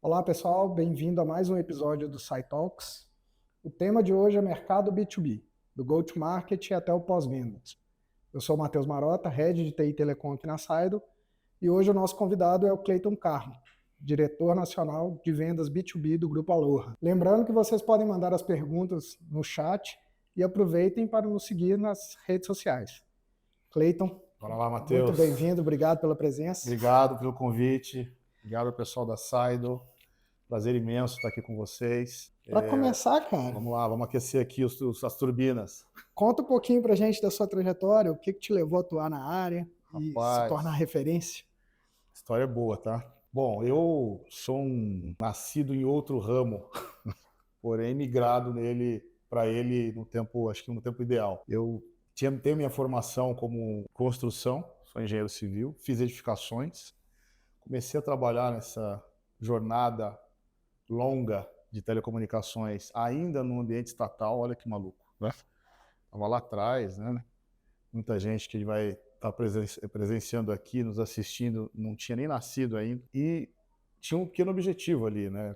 Olá pessoal, bem-vindo a mais um episódio do SciTalks. O tema de hoje é mercado B2B, do go-to-market até o pós-vendas. Eu sou o Matheus Marota, Head de TI e Telecom aqui na Saido, e hoje o nosso convidado é o Cleiton Carmo, diretor nacional de vendas B2B do Grupo Aloha. Lembrando que vocês podem mandar as perguntas no chat e aproveitem para nos seguir nas redes sociais. Cleiton, Bora lá, muito Matheus. bem-vindo, obrigado pela presença. Obrigado pelo convite. Obrigado ao pessoal da Saido. Prazer imenso estar aqui com vocês. Para começar, cara, Vamos lá, vamos aquecer aqui as turbinas. conta um pouquinho pra gente da sua trajetória, o que te levou a atuar na área e se tornar Rapaz, referência. história boa, tá? Bom, eu sou nascido em outro ramo, porém migrado nele para ele no tempo, acho que no tempo ideal. Tenho minha formação como construção, sou engenheiro civil, fiz edificações, comecei a trabalhar nessa jornada longa de telecomunicações ainda no ambiente estatal, olha que maluco, né? Estava lá atrás, né? Muita gente que vai estar presenciando aqui, nos assistindo, não tinha nem nascido ainda. E tinha um pequeno objetivo ali, né?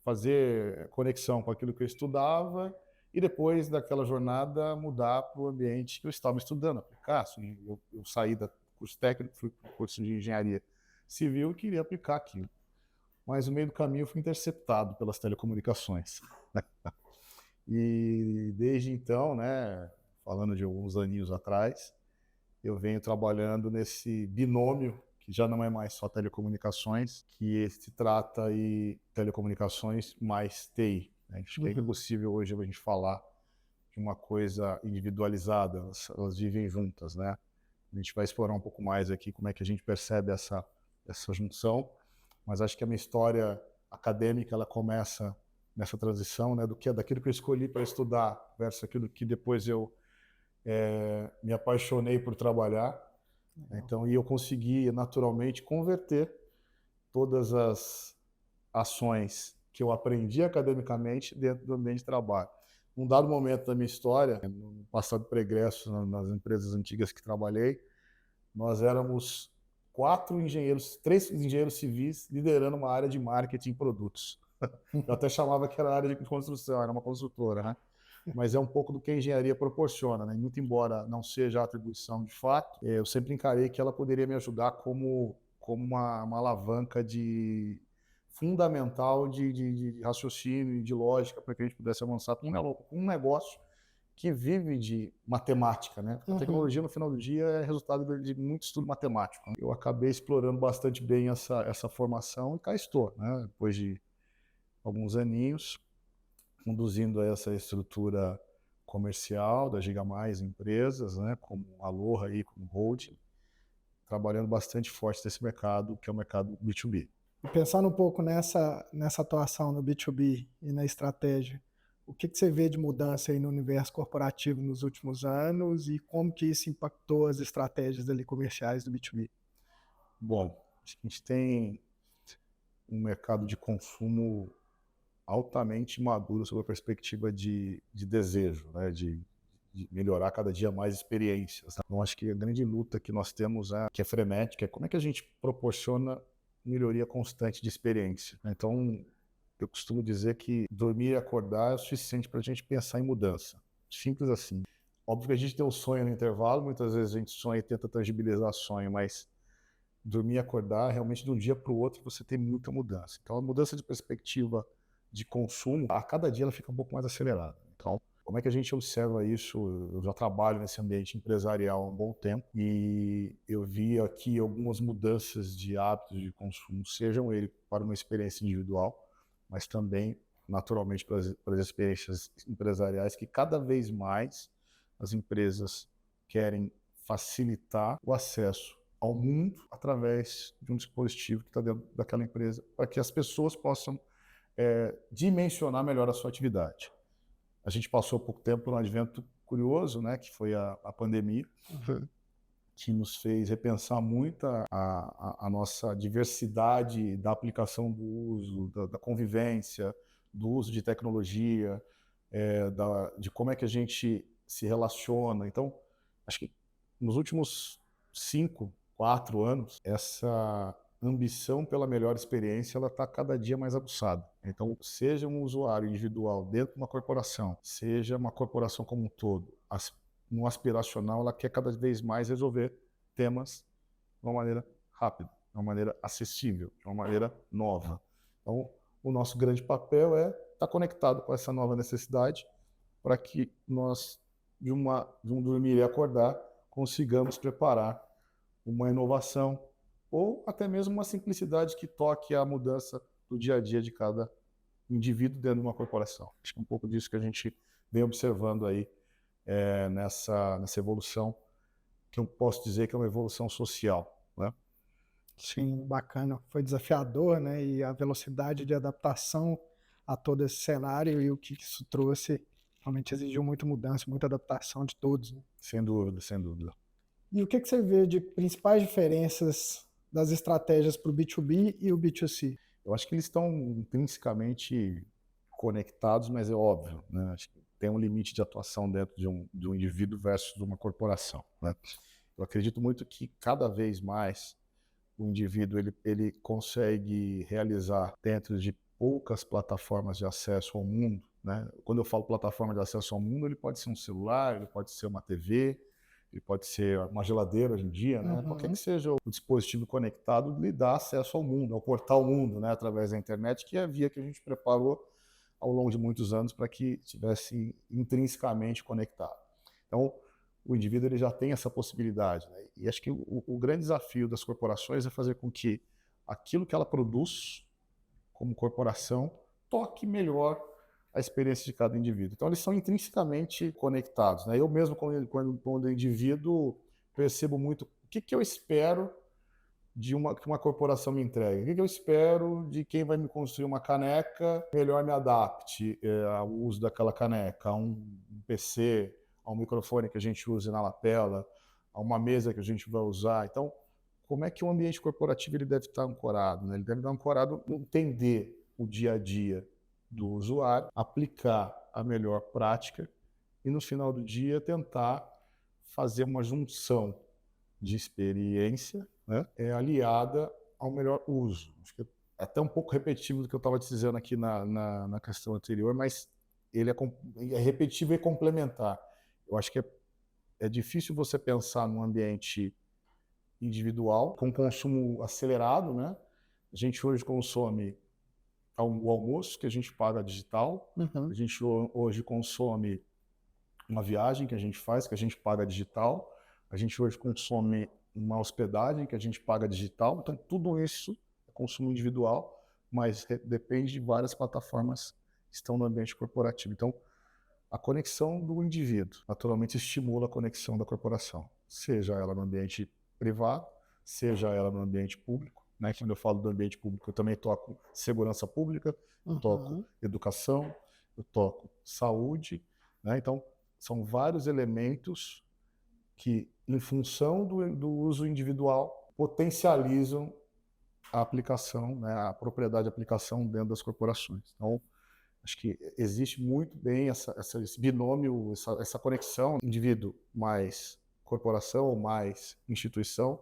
Fazer conexão com aquilo que eu estudava e depois daquela jornada mudar para o ambiente que eu estava estudando, aplicar. Assim, eu saí do curso técnico, fui para o curso de engenharia civil e queria aplicar aquilo. Mas no meio do caminho eu fui interceptado pelas telecomunicações. E desde então, né, falando de alguns aninhos atrás, eu venho trabalhando nesse binômio que já não é mais só telecomunicações, que se trata aí telecomunicações mais TI. Né? Acho que é impossível hoje a gente falar de uma coisa individualizada, elas vivem juntas, né? A gente vai explorar um pouco mais aqui como é que a gente percebe essa junção, mas acho que a minha história acadêmica ela começa nessa transição, né, daquilo que eu escolhi para estudar versus aquilo que depois eu me apaixonei por trabalhar. Então, e eu consegui naturalmente converter todas as ações que eu aprendi academicamente dentro do ambiente de trabalho. Num dado momento da minha história, no passado pregresso, nas empresas antigas que trabalhei, nós éramos três engenheiros civis liderando uma área de marketing e produtos. Eu até chamava que era área de construção, era uma construtora, né? Mas é um pouco do que a engenharia proporciona, né? Muito embora não seja a atribuição de fato, eu sempre encarei que ela poderia me ajudar como uma alavanca fundamental de raciocínio e de lógica para que a gente pudesse avançar com um negócio que vive de matemática, né? A tecnologia, no final do dia, é resultado de muito estudo matemático. Eu acabei explorando bastante bem essa formação e cá estou, né? Depois de alguns aninhos, conduzindo essa estrutura comercial da Giga Mais Empresas, né? Como Aloha aí, como Holding, trabalhando bastante forte nesse mercado, que é o mercado B2B. E pensando um pouco nessa atuação no B2B e na estratégia, o que você vê de mudança aí no universo corporativo nos últimos anos e como que isso impactou as estratégias ali comerciais do B2B? Bom, acho que a gente tem um mercado de consumo altamente maduro sob a perspectiva de desejo, né? De melhorar cada dia mais experiências. Então, acho que a grande luta que nós temos, que é frenética, é como é que a gente proporciona melhoria constante de experiência. Então, eu costumo dizer que dormir e acordar é o suficiente para a gente pensar em mudança. Simples assim. Óbvio que a gente tem um sonho no intervalo, muitas vezes a gente sonha e tenta tangibilizar sonho, mas dormir e acordar, realmente de um dia para o outro você tem muita mudança. Então a mudança de perspectiva de consumo, a cada dia ela fica um pouco mais acelerada. Então, como é que a gente observa isso? Eu já trabalho nesse ambiente empresarial há um bom tempo e eu vi aqui algumas mudanças de hábitos de consumo, sejam ele para uma experiência individual, mas também, naturalmente, para as experiências empresariais, que cada vez mais as empresas querem facilitar o acesso ao mundo através de um dispositivo que está dentro daquela empresa, para que as pessoas possam dimensionar melhor a sua atividade. A gente passou há pouco tempo por um advento curioso, né, que foi a pandemia, que nos fez repensar muito a nossa diversidade da aplicação do uso, da convivência, do uso de tecnologia, de como é que a gente se relaciona. Então, acho que nos últimos 5, 4 anos, essa ambição pela melhor experiência ela está cada dia mais aguçada. Então, seja um usuário individual dentro de uma corporação, seja uma corporação como um todo, no aspiracional, ela quer cada vez mais resolver temas de uma maneira rápida, de uma maneira acessível, de uma maneira nova. Então, o nosso grande papel é estar conectado com essa nova necessidade para que nós, de um dormir e acordar, consigamos preparar uma inovação ou até mesmo uma simplicidade que toque a mudança do dia a dia de cada indivíduo dentro de uma corporação. Acho que é um pouco disso que a gente vem observando aí nessa evolução, que eu posso dizer que é uma evolução social, né? Sim, bacana. Foi desafiador, né? E a velocidade de adaptação a todo esse cenário e o que isso trouxe realmente exigiu muita mudança, muita adaptação de todos, né? Sem dúvida, sem dúvida. E o que você vê de principais diferenças das estratégias para o B2B e o B2C? Eu acho que eles estão intrinsecamente conectados, mas é óbvio, né? Acho que tem um limite de atuação dentro de um indivíduo versus de uma corporação, né? Eu acredito muito que cada vez mais o indivíduo ele consegue realizar dentro de poucas plataformas de acesso ao mundo, né? Quando eu falo plataforma de acesso ao mundo, ele pode ser um celular, ele pode ser uma TV, ele pode ser uma geladeira hoje em dia, né? Qualquer que Uhum. seja o dispositivo conectado, lhe dá acesso ao mundo, ao portal mundo, né? Através da internet, que é a via que a gente preparou ao longo de muitos anos para que estivesse intrinsecamente conectado. Então, o indivíduo ele já tem essa possibilidade, né? E acho que o grande desafio das corporações é fazer com que aquilo que ela produz como corporação toque melhor a experiência de cada indivíduo. Então, eles são intrinsecamente conectados, né? Eu mesmo, quando indivíduo, percebo muito o que eu espero que uma corporação me entregue. O que eu espero de quem vai me construir uma caneca, melhor me adapte ao uso daquela caneca, a um PC, a um microfone que a gente use na lapela, a uma mesa que a gente vai usar. Então, como é que o ambiente corporativo ele deve estar ancorado, né? Ele deve estar ancorado em entender o dia a dia do usuário, aplicar a melhor prática e, no final do dia, tentar fazer uma junção de experiência, né, aliada ao melhor uso. Acho que é até um pouco repetitivo do que eu estava te dizendo aqui na questão anterior, mas ele é repetitivo e complementar. Eu acho que é difícil você pensar num ambiente individual, com consumo acelerado, né? A gente hoje consome o almoço que a gente paga digital, a Uhum. gente hoje consome uma viagem que a gente faz, que a gente paga digital, a gente hoje consome uma hospedagem que a gente paga digital, então tudo isso é consumo individual, mas depende de várias plataformas que estão no ambiente corporativo. Então, a conexão do indivíduo naturalmente estimula a conexão da corporação, seja ela no ambiente privado, seja ela no ambiente público, né? Quando eu falo do ambiente público, eu também toco segurança pública, eu toco Uhum. educação, eu toco saúde, né? Então, são vários elementos que, em função do uso individual, potencializam a aplicação, né, a propriedade de aplicação dentro das corporações. Então, acho que existe muito bem esse binômio, essa conexão indivíduo mais corporação ou mais instituição,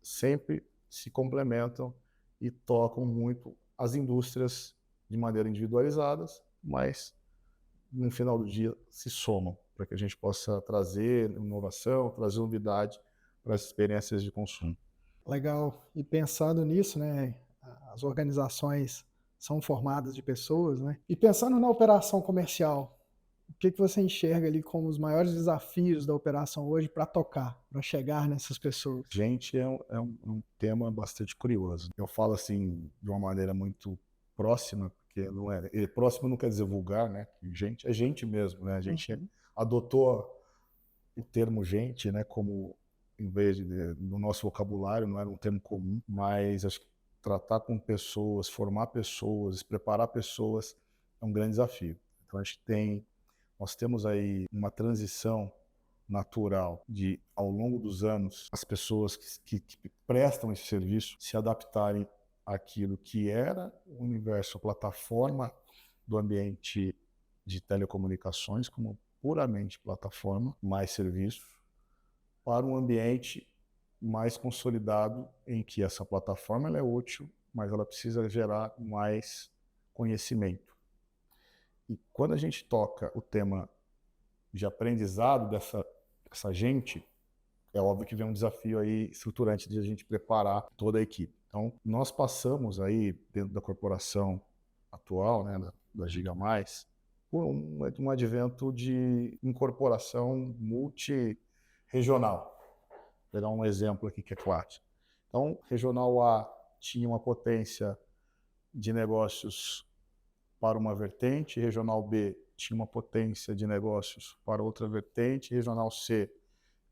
sempre se complementam e tocam muito as indústrias de maneira individualizadas, mas no final do dia se somam para que a gente possa trazer inovação, trazer novidade para as experiências de consumo. Legal. E pensando nisso, né, as organizações são formadas de pessoas, né? E pensando na operação comercial, o que você enxerga ali como os maiores desafios da operação hoje para tocar, para chegar nessas pessoas? Gente, é um tema bastante curioso. Eu falo assim de uma maneira muito próxima, porque não é, e próximo não quer dizer vulgar, né? Gente é gente mesmo, né? A gente Uhum. adotou o termo gente, né, como em vez no nosso vocabulário, não era um termo comum, mas acho que tratar com pessoas, formar pessoas, preparar pessoas é um grande desafio. Então acho que nós temos aí uma transição natural de, ao longo dos anos, as pessoas que prestam esse serviço se adaptarem àquilo que era o universo, a plataforma do ambiente de telecomunicações como puramente plataforma, mais serviço, para um ambiente mais consolidado em que essa plataforma ela é útil, mas ela precisa gerar mais conhecimento. E quando a gente toca o tema de aprendizado dessa gente, é óbvio que vem um desafio aí estruturante de a gente preparar toda a equipe. Então, nós passamos aí, dentro da corporação atual, né, da Giga Mais, por um advento de incorporação multi-regional. Vou dar um exemplo aqui que é claro. Então, Regional A tinha uma potência de negócios para uma vertente, Regional B tinha uma potência de negócios para outra vertente, Regional C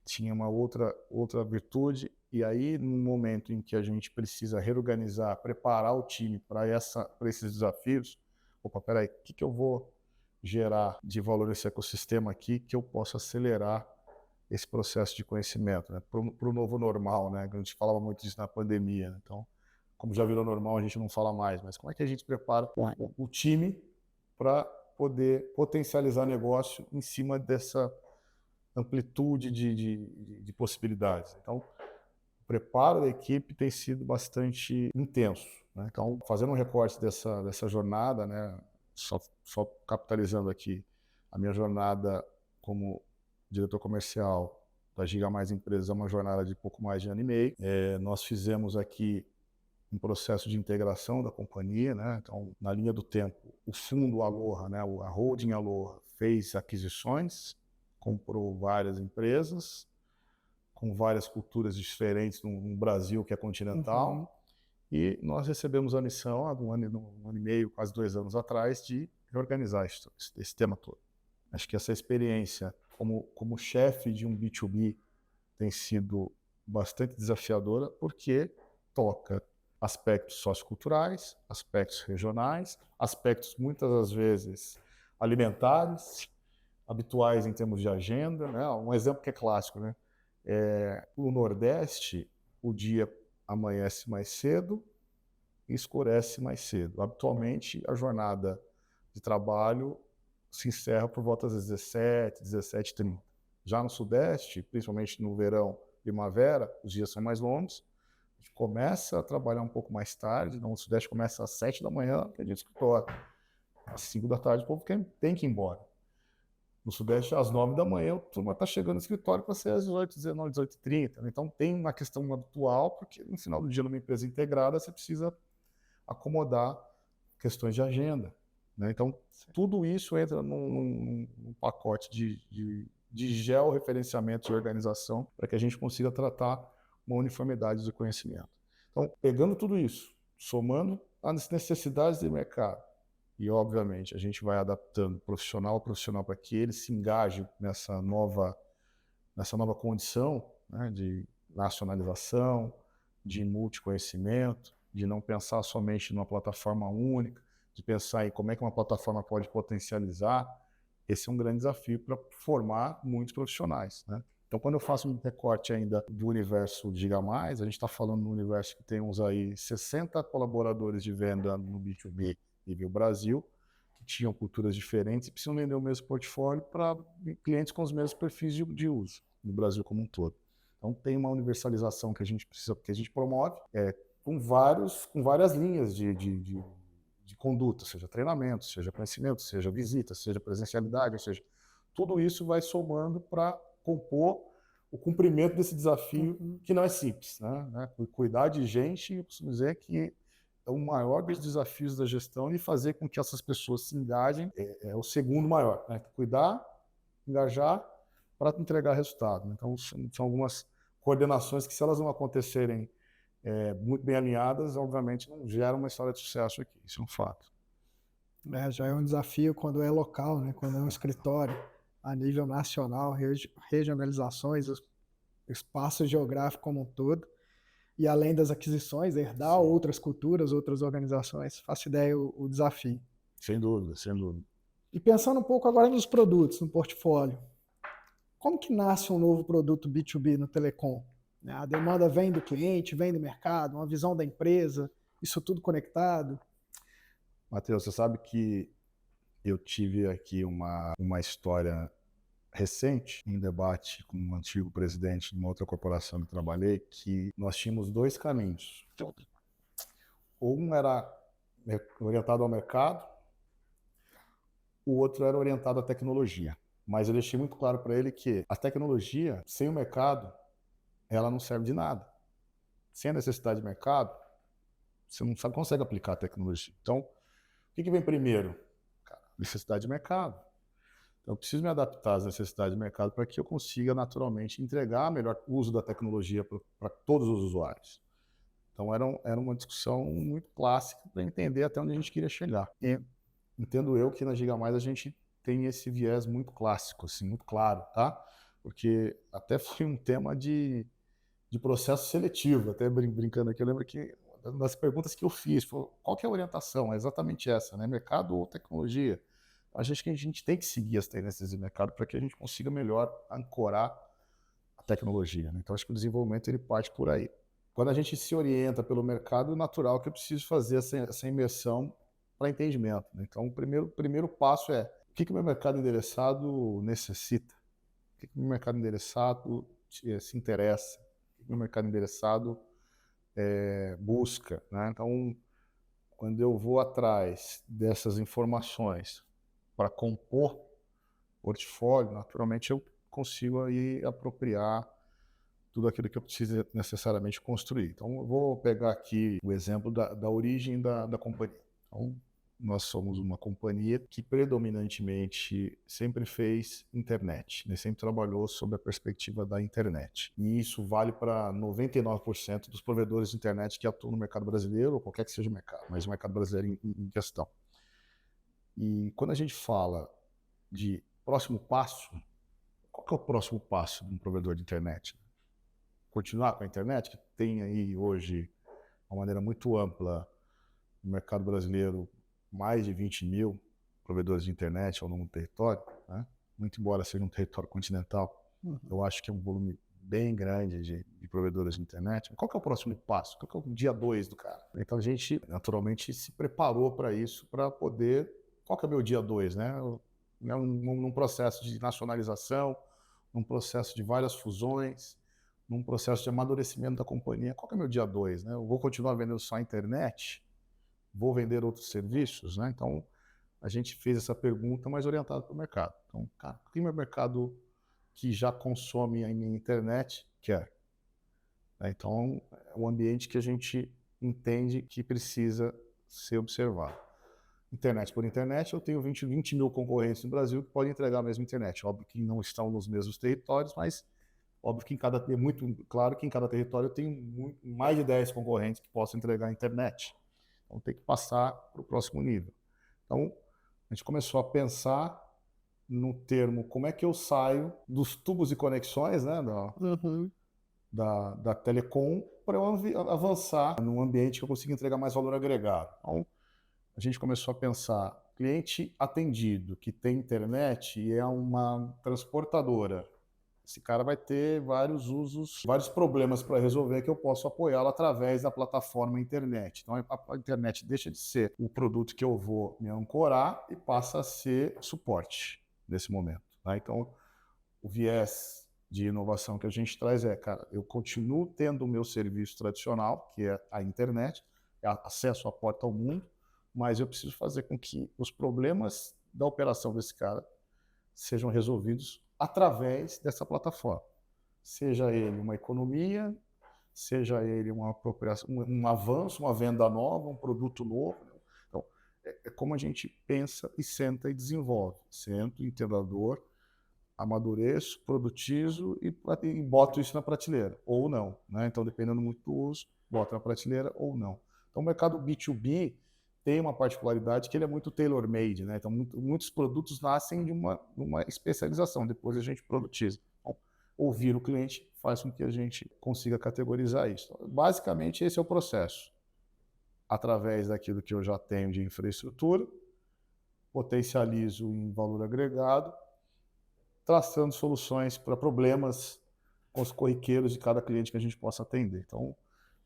tinha uma outra virtude, e aí, no momento em que a gente precisa reorganizar, preparar o time para esses desafios, opa, peraí, o que eu vou gerar de valor nesse ecossistema aqui que eu possa acelerar esse processo de conhecimento, né? Para o novo normal, né? A gente falava muito disso na pandemia, né? Então, como já virou normal, a gente não fala mais, mas como é que a gente prepara o time para poder potencializar negócio em cima dessa amplitude de possibilidades? Então, o preparo da equipe tem sido bastante intenso, né? Então, fazendo um recorte dessa jornada, né? Só capitalizando aqui a minha jornada como diretor comercial da Giga Mais Empresas, é uma jornada de pouco mais de ano e meio. Nós fizemos aqui um processo de integração da companhia, né? Então, na linha do tempo, o fundo Aloha, né? A holding Aloha fez aquisições, comprou várias empresas, com várias culturas diferentes no Brasil, que é continental. Uhum. E nós recebemos a missão, há um ano e meio, quase 2 anos atrás, de reorganizar esse tema todo. Acho que essa experiência como chefe de um B2B tem sido bastante desafiadora, porque toca aspectos socioculturais, aspectos regionais, aspectos muitas das vezes alimentares, habituais em termos de agenda, né? Um exemplo que é clássico, né? No Nordeste, o dia amanhece mais cedo e escurece mais cedo. Habitualmente, a jornada de trabalho se encerra por volta das 17, 17h30. Já no Sudeste, principalmente no verão, primavera, os dias são mais longos. A gente começa a trabalhar um pouco mais tarde. No Sudeste começa às 7 da manhã, que é dia de escritório. Às 5 da tarde, o povo tem que ir embora. No Sudeste, às 9 da manhã, a turma está chegando no escritório para ser às 18, 19, 18h30. Então, tem uma questão habitual, porque no final do dia, numa empresa integrada, você precisa acomodar questões de agenda, né? Então, tudo isso entra num pacote de georreferenciamento de organização para que a gente consiga tratar uma uniformidade do conhecimento. Então, pegando tudo isso, somando as necessidades do mercado, e, obviamente, a gente vai adaptando profissional a profissional para que ele se engaje nessa nova condição, né, de nacionalização, de multiconhecimento, de não pensar somente numa plataforma única, de pensar em como é que uma plataforma pode potencializar. Esse é um grande desafio para formar muitos profissionais, né? Então, quando eu faço um recorte ainda do universo Giga Mais, a gente está falando no universo que temos aí 60 colaboradores de venda no B2B nível Brasil, que tinham culturas diferentes e precisam vender o mesmo portfólio para clientes com os mesmos perfis de uso no Brasil como um todo. Então, tem uma universalização que a gente precisa, que a gente promove, com várias linhas de conduta, seja treinamento, seja conhecimento, seja visita, seja presencialidade, seja tudo isso vai somando para compor o cumprimento desse desafio que não é simples, né? Cuidar de gente, eu costumo dizer que é o maior dos desafios da gestão, e fazer com que essas pessoas se engajem é o segundo maior, né? Cuidar, engajar para entregar resultado. Então, são algumas coordenações que, se elas não acontecerem muito bem alinhadas, obviamente não geram uma história de sucesso aqui. Isso é um fato. Já é um desafio quando é local, né? Quando é um escritório a nível nacional, regionalizações, espaço geográfico como um todo. E além das aquisições, herdar Sim. outras culturas, outras organizações. Faço ideia o desafio. Sem dúvida, sem dúvida. E pensando um pouco agora nos produtos, no portfólio. Como que nasce um novo produto B2B no telecom? A demanda vem do cliente, vem do mercado, uma visão da empresa, isso tudo conectado? Matheus, você sabe que eu tive aqui uma história recente, em debate com um antigo presidente de uma outra corporação que trabalhei, que nós tínhamos dois caminhos. Um era orientado ao mercado, o outro era orientado à tecnologia. Mas eu deixei muito claro para ele que a tecnologia, sem o mercado, ela não serve de nada. Sem a necessidade de mercado, você não consegue aplicar a tecnologia. Então, o que vem primeiro? Necessidade de mercado. Então, eu preciso me adaptar às necessidades de mercado para que eu consiga naturalmente entregar melhor uso da tecnologia para todos os usuários. Então, era uma discussão muito clássica para entender até onde a gente queria chegar. E entendo eu que na Giga Mais a gente tem esse viés muito clássico, assim, muito claro, tá? Porque até foi um tema de processo seletivo, até brincando aqui, eu lembro que uma das perguntas que eu fiz foi qual que é a orientação? É exatamente essa, né? Mercado ou tecnologia? Acho que a gente tem que seguir as tendências de mercado para que a gente consiga melhor ancorar a tecnologia, né? Então, acho que o desenvolvimento ele parte por aí. Quando a gente se orienta pelo mercado, é natural que eu preciso fazer essa imersão para entendimento, né? Então, o primeiro passo é o que o meu mercado endereçado necessita? O que o meu mercado endereçado se interessa? O que o meu mercado endereçado busca, né? Então, quando eu vou atrás dessas informações para compor portfólio, naturalmente eu consigo aí apropriar tudo aquilo que eu preciso necessariamente construir. Então, eu vou pegar aqui o exemplo da origem da companhia. Então, nós somos uma companhia que predominantemente sempre fez internet, né? Sempre trabalhou sob a perspectiva da internet. E isso vale para 99% dos provedores de internet que atuam no mercado brasileiro, ou qualquer que seja o mercado, mas o mercado brasileiro em questão. E quando a gente fala de próximo passo, qual que é o próximo passo de um provedor de internet? Continuar com a internet, que tem aí hoje, de uma maneira muito ampla, no mercado brasileiro, mais de 20 mil provedores de internet ao longo do território, né? Muito embora seja um território continental, eu acho que é um volume bem grande de provedores de internet. Qual que é o próximo passo? Qual que é o dia 2 do cara? Então a gente, naturalmente, se preparou para isso, para poder... Qual que é o meu dia 2, né? Num processo de nacionalização, num processo de várias fusões, num processo de amadurecimento da companhia. Qual que é o meu dia 2, né? Eu vou continuar vendendo só a internet? Vou vender outros serviços, né? Então, a gente fez essa pergunta mais orientada para o mercado. Então, cara, o que o meu mercado que já consome a minha internet quer? Então, é um ambiente que a gente entende que precisa ser observado. Internet por internet, eu tenho 20 mil concorrentes no Brasil que podem entregar a mesma internet. Óbvio que não estão nos mesmos territórios, mas óbvio que é muito claro que em cada território eu tenho mais de 10 concorrentes que possam entregar a internet. Então tem que passar para o próximo nível. Então a gente começou a pensar no termo como é que eu saio dos tubos e conexões, né, da telecom, para eu avançar num ambiente que eu consiga entregar mais valor agregado. Então a gente começou a pensar cliente atendido que tem internet e é uma transportadora. Esse cara vai ter vários usos, vários problemas para resolver que eu posso apoiá-lo através da plataforma internet. Então a internet deixa de ser o produto que eu vou me ancorar e passa a ser suporte nesse momento, tá? Então o viés de inovação que a gente traz é, cara, eu continuo tendo o meu serviço tradicional, que é a internet, é acesso à porta ao mundo, mas eu preciso fazer com que os problemas da operação desse cara sejam resolvidos através dessa plataforma. Seja ele uma economia, seja ele uma apropriação, um avanço, uma venda nova, um produto novo. Então, é como a gente pensa e senta e desenvolve. Sento, entendo a dor, amadureço, produtizo e boto isso na prateleira, ou não, né? Então, dependendo muito do uso, boto na prateleira ou não. Então, o mercado B2B tem uma particularidade que ele é muito tailor-made, né? Então, muitos produtos nascem de uma especialização, depois a gente produtiza. Então, ouvir o cliente faz com que a gente consiga categorizar isso. Então, basicamente, esse é o processo. Através daquilo que eu já tenho de infraestrutura, potencializo em valor agregado, traçando soluções para problemas com os corriqueiros de cada cliente que a gente possa atender. Então,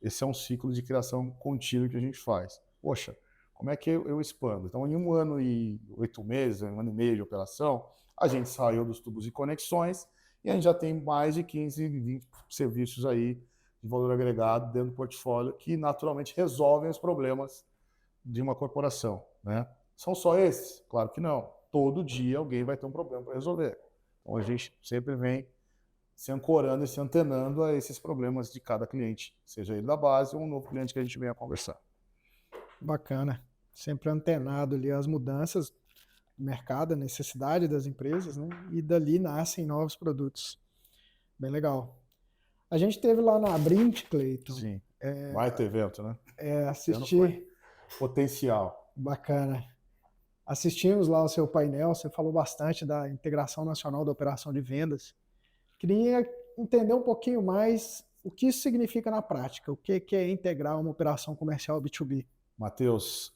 esse é um ciclo de criação contínua que a gente faz. Poxa, como é que eu expando? Então, em 1 ano e 8 meses, 1 ano e meio de operação, A gente saiu dos tubos e conexões e a gente já tem mais de 15, 20 serviços aí de valor agregado dentro do portfólio que naturalmente resolvem os problemas de uma corporação, né? São só esses? Claro que não. Todo dia alguém vai ter um problema para resolver. Então a gente sempre vem se ancorando e se antenando a esses problemas de cada cliente, seja ele da base ou um novo cliente que a gente venha conversar. Bacana. Sempre antenado ali às mudanças do mercado, a necessidade das empresas, né? E dali nascem novos produtos. Bem legal. A gente teve lá na Abrint, Cleiton. Sim. Vai ter evento, né? Assistir. Potencial. Bacana. Assistimos lá o seu painel, você falou bastante da integração nacional da operação de vendas. Queria entender um pouquinho mais o que isso significa na prática, o que é integrar uma operação comercial B2B. Matheus,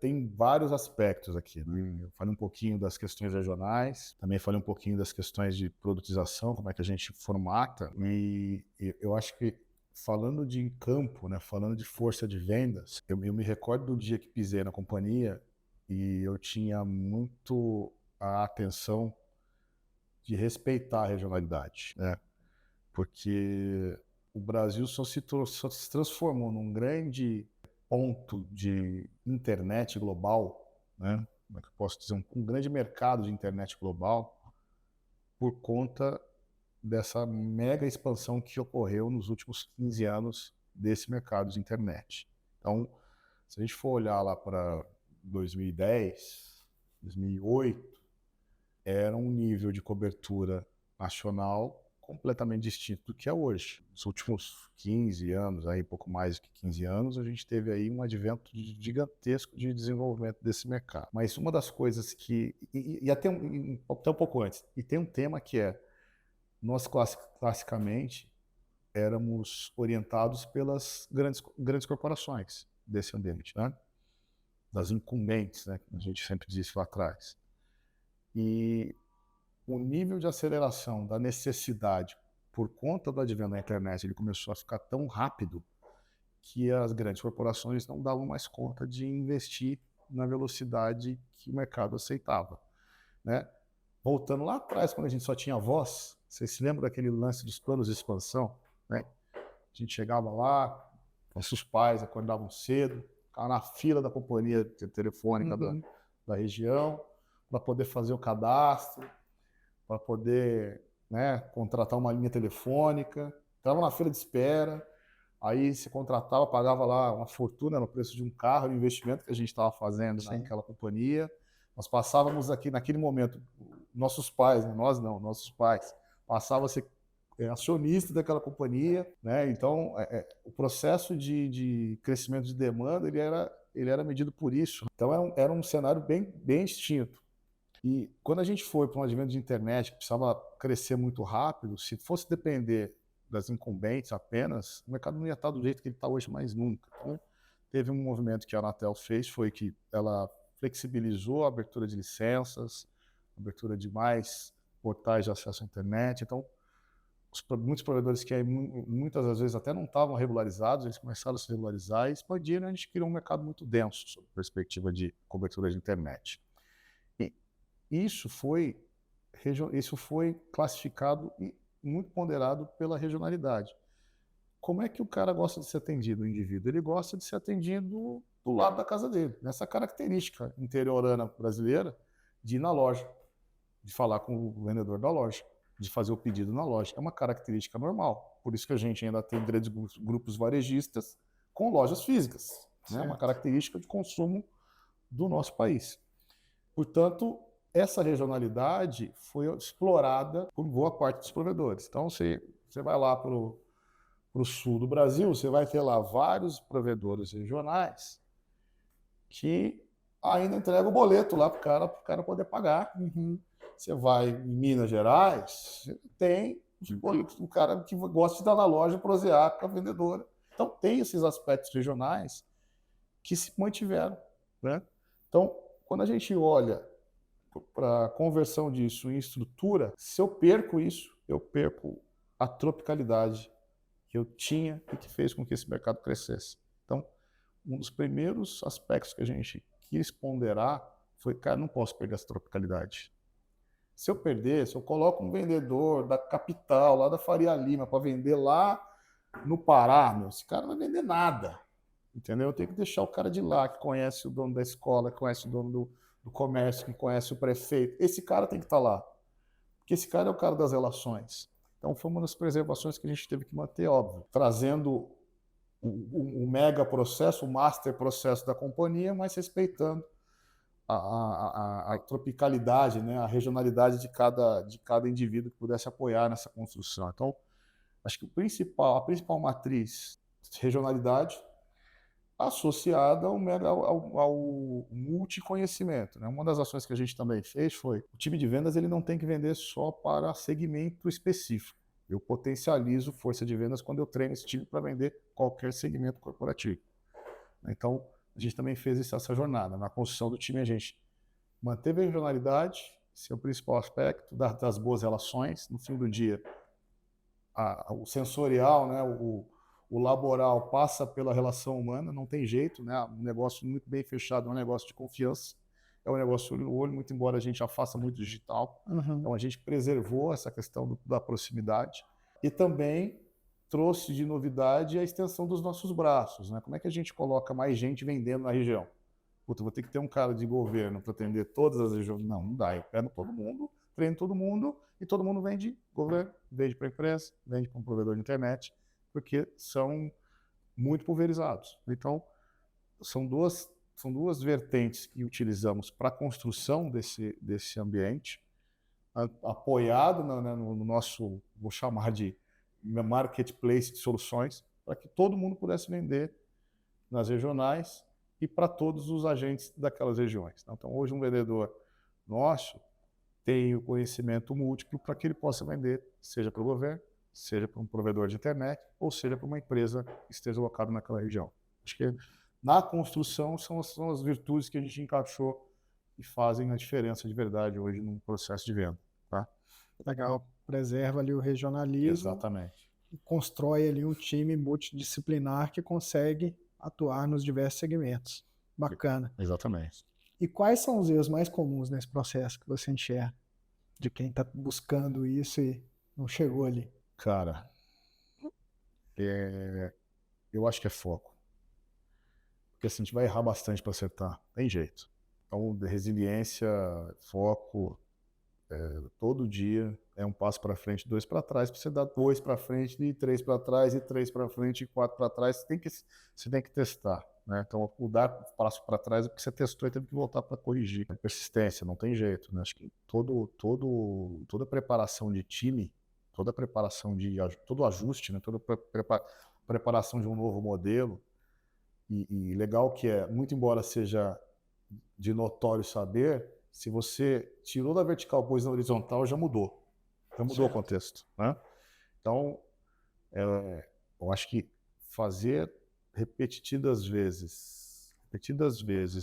tem vários aspectos aqui, né? Eu falei um pouquinho das questões regionais, também falei um pouquinho das questões de produtização, como é que a gente formata, e eu acho que falando de campo, né, falando de força de vendas, eu me recordo do dia que pisei na companhia e eu tinha muito a atenção de respeitar a regionalidade, né? Porque o Brasil só se transformou num grande ponto de internet global, né? Como é que eu posso dizer? Um grande mercado de internet global por conta dessa mega expansão que ocorreu nos últimos 15 anos desse mercado de internet. Então, se a gente for olhar lá para 2010, 2008, era um nível de cobertura nacional completamente distinto do que é hoje. Nos últimos 15 anos, aí pouco mais do que 15 anos, a gente teve aí um advento gigantesco de desenvolvimento desse mercado. Mas uma das coisas que, e até um pouco antes, e tem um tema que é, nós classicamente éramos orientados pelas grandes corporações desse ambiente, né? Das incumbentes, né? Que a gente sempre disse lá atrás. E o nível de aceleração da necessidade por conta do advento da internet, ele começou a ficar tão rápido que as grandes corporações não davam mais conta de investir na velocidade que o mercado aceitava, né? Voltando lá atrás, quando a gente só tinha voz, vocês se lembram daquele lance dos planos de expansão, né? A gente chegava lá, nossos pais acordavam cedo, ficavam na fila da companhia telefônica da região para poder fazer o cadastro, para poder, né, contratar uma linha telefônica, estava na fila de espera, aí se contratava, pagava lá uma fortuna no preço de um carro, no investimento que a gente estava fazendo naquela companhia. Nós passávamos aqui, naquele momento, nossos pais, né, nós não, nossos pais, passavam a ser acionista daquela companhia, né? Então, o processo de crescimento de demanda, ele era medido por isso. Então, era um cenário bem distinto. E quando a gente foi para um advento de internet que precisava crescer muito rápido, se fosse depender das incumbentes apenas, o mercado não ia estar do jeito que ele está hoje mais nunca. Então, teve um movimento que a Anatel fez, foi que ela flexibilizou a abertura de licenças, abertura de mais portais de acesso à internet. Então, muitos provedores que aí, muitas das vezes até não estavam regularizados, eles começaram a se regularizar e expandiram, e a gente criou um mercado muito denso sob a perspectiva de cobertura de internet. Isso foi classificado e muito ponderado pela regionalidade. Como é que o cara gosta de ser atendido, o indivíduo? Ele gosta de ser atendido do lado da casa dele, nessa característica interiorana brasileira de ir na loja, de falar com o vendedor da loja, de fazer o pedido na loja. É uma característica normal. Por isso que a gente ainda tem grandes grupos varejistas com lojas físicas. Né? Uma característica de consumo do nosso país. Portanto, essa regionalidade foi explorada por boa parte dos provedores. Então, você vai lá para o sul do Brasil, você vai ter lá vários provedores regionais que ainda entregam o boleto lá para o cara poder pagar. Você vai em Minas Gerais, tem o cara que gosta de estar na loja prosear com a vendedora. Então, tem esses aspectos regionais que se mantiveram, né? Então, quando a gente olha para a conversão disso em estrutura, se eu perco isso, eu perco a tropicalidade que eu tinha e que fez com que esse mercado crescesse. Então, um dos primeiros aspectos que a gente quis ponderar foi, cara, não posso perder essa tropicalidade. Se eu perder, se eu coloco um vendedor da capital, lá da Faria Lima, para vender lá no Pará, meu, esse cara não vai vender nada. Entendeu? Eu tenho que deixar o cara de lá, que conhece o dono da escola, que conhece o dono do comércio, que conhece o prefeito. Esse cara tem que estar lá. Porque esse cara é o cara das relações. Então, foi uma das preservações que a gente teve que manter, óbvio. Trazendo o mega processo, o master processo da companhia, mas respeitando a tropicalidade, né, a regionalidade de cada indivíduo que pudesse apoiar nessa construção. Então, acho que a principal matriz, regionalidade, associada ao multiconhecimento, né? Uma das ações que a gente também fez foi, o time de vendas ele não tem que vender só para segmento específico. Eu potencializo força de vendas quando eu treino esse time para vender qualquer segmento corporativo. Então, a gente também fez essa jornada. Na construção do time, a gente manteve a regionalidade, esse é o principal aspecto das boas relações. No fim do dia, o sensorial, né, o laboral passa pela relação humana, não tem jeito, né? Um negócio muito bem fechado é um negócio de confiança, é um negócio olho no olho, muito embora a gente já faça muito digital. Então a gente preservou essa questão da proximidade e também trouxe de novidade a extensão dos nossos braços, né? Como é que a gente coloca mais gente vendendo na região? Puta, vou ter que ter um cara de governo para atender todas as regiões. Não dá, eu pego todo mundo, treino todo mundo e todo mundo vende governo, vende para a empresa, vende para um provedor de internet, porque são muito pulverizados. Então, são duas vertentes que utilizamos para a construção desse ambiente, apoiado no nosso, vou chamar de marketplace de soluções, para que todo mundo pudesse vender nas regionais e para todos os agentes daquelas regiões. Então, hoje um vendedor nosso tem o conhecimento múltiplo para que ele possa vender, seja para o governo, seja para um provedor de internet, ou seja para uma empresa que esteja locada naquela região. Acho que na construção são as virtudes que a gente encaixou e fazem a diferença de verdade hoje no processo de venda. Tá? Legal. Preserva ali o regionalismo. Exatamente. E constrói ali um time multidisciplinar que consegue atuar nos diversos segmentos. Bacana. Exatamente. E quais são os erros mais comuns nesse processo que você enxerga de quem está buscando isso e não chegou ali? Cara, eu acho que é foco. Porque assim, a gente vai errar bastante para acertar. Tem jeito. Então, resiliência, foco, todo dia é um passo para frente, 2 para trás, para você dar 2 para frente, e 3 para trás, e 3 para frente, e 4 para trás. Você tem que testar. Né? Então, o dar passo para trás é porque você testou e teve que voltar para corrigir. Persistência, não tem jeito. Né? Acho que toda preparação de time, todo ajuste, né? Toda preparação de um novo modelo, e legal que muito embora seja de notório saber, se você tirou da vertical, pôs na horizontal, já mudou o contexto. Né? Então, eu acho que fazer repetidas vezes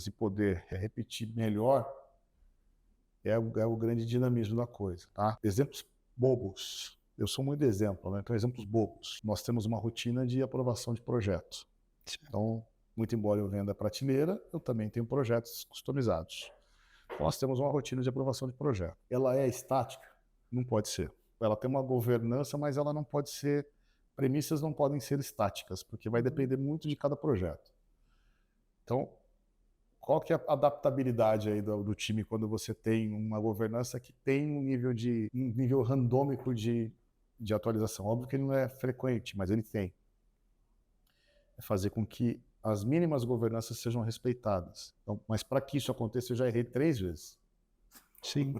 e poder repetir melhor é o grande dinamismo da coisa. Tá? Exemplos bobos. Eu sou muito exemplo, né? Então, exemplos bobos. Nós temos uma rotina de aprovação de projetos. Então, muito embora eu venda prateleira, eu também tenho projetos customizados. Nós temos uma rotina de aprovação de projeto. Ela é estática? Não pode ser. Ela tem uma governança, mas ela não pode ser... Premissas não podem ser estáticas, porque vai depender muito de cada projeto. Então, qual que é a adaptabilidade aí do time quando você tem uma governança que tem um nível randômico de atualização? Óbvio que ele não é frequente, mas ele tem. É fazer com que as mínimas governanças sejam respeitadas. Então, mas para que isso aconteça, eu já errei 3 vezes. Sim.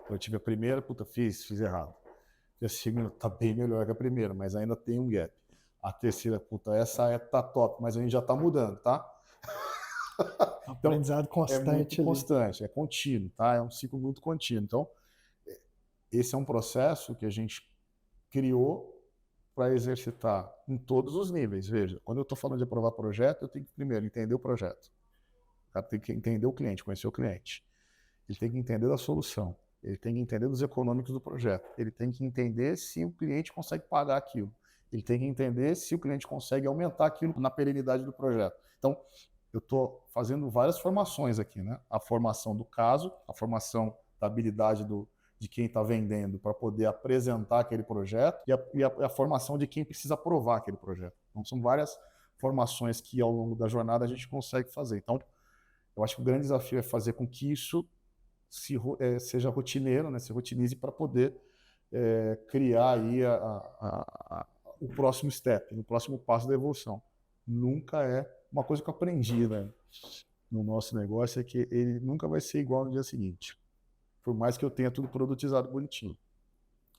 Eu tive a primeira, fiz errado. E a segunda tá bem melhor que a primeira, mas ainda tem um gap. A terceira, essa tá top, mas a gente já tá mudando, tá? Então, Aprendizado constante. É muito constante, é contínuo, tá? É um ciclo muito contínuo. Então, esse é um processo que a gente criou para exercitar em todos os níveis. Veja, quando eu estou falando de aprovar projeto, eu tenho que primeiro entender o projeto. O cara tem que entender o cliente, conhecer o cliente. Ele tem que entender da solução. Ele tem que entender dos econômicos do projeto. Ele tem que entender se o cliente consegue pagar aquilo. Ele tem que entender se o cliente consegue aumentar aquilo na perenidade do projeto. Então, eu estou fazendo várias formações aqui, né? A formação do caso, a formação da habilidade de quem está vendendo para poder apresentar aquele projeto e a formação de quem precisa aprovar aquele projeto. Então, são várias formações que ao longo da jornada a gente consegue fazer. Então, eu acho que o grande desafio é fazer com que isso seja rotineiro, né, se rotinize para poder criar aí o próximo step, o próximo passo da evolução. Nunca é uma coisa que eu aprendi, né, no nosso negócio, é que ele nunca vai ser igual no dia seguinte. Por mais que eu tenha tudo produtizado bonitinho,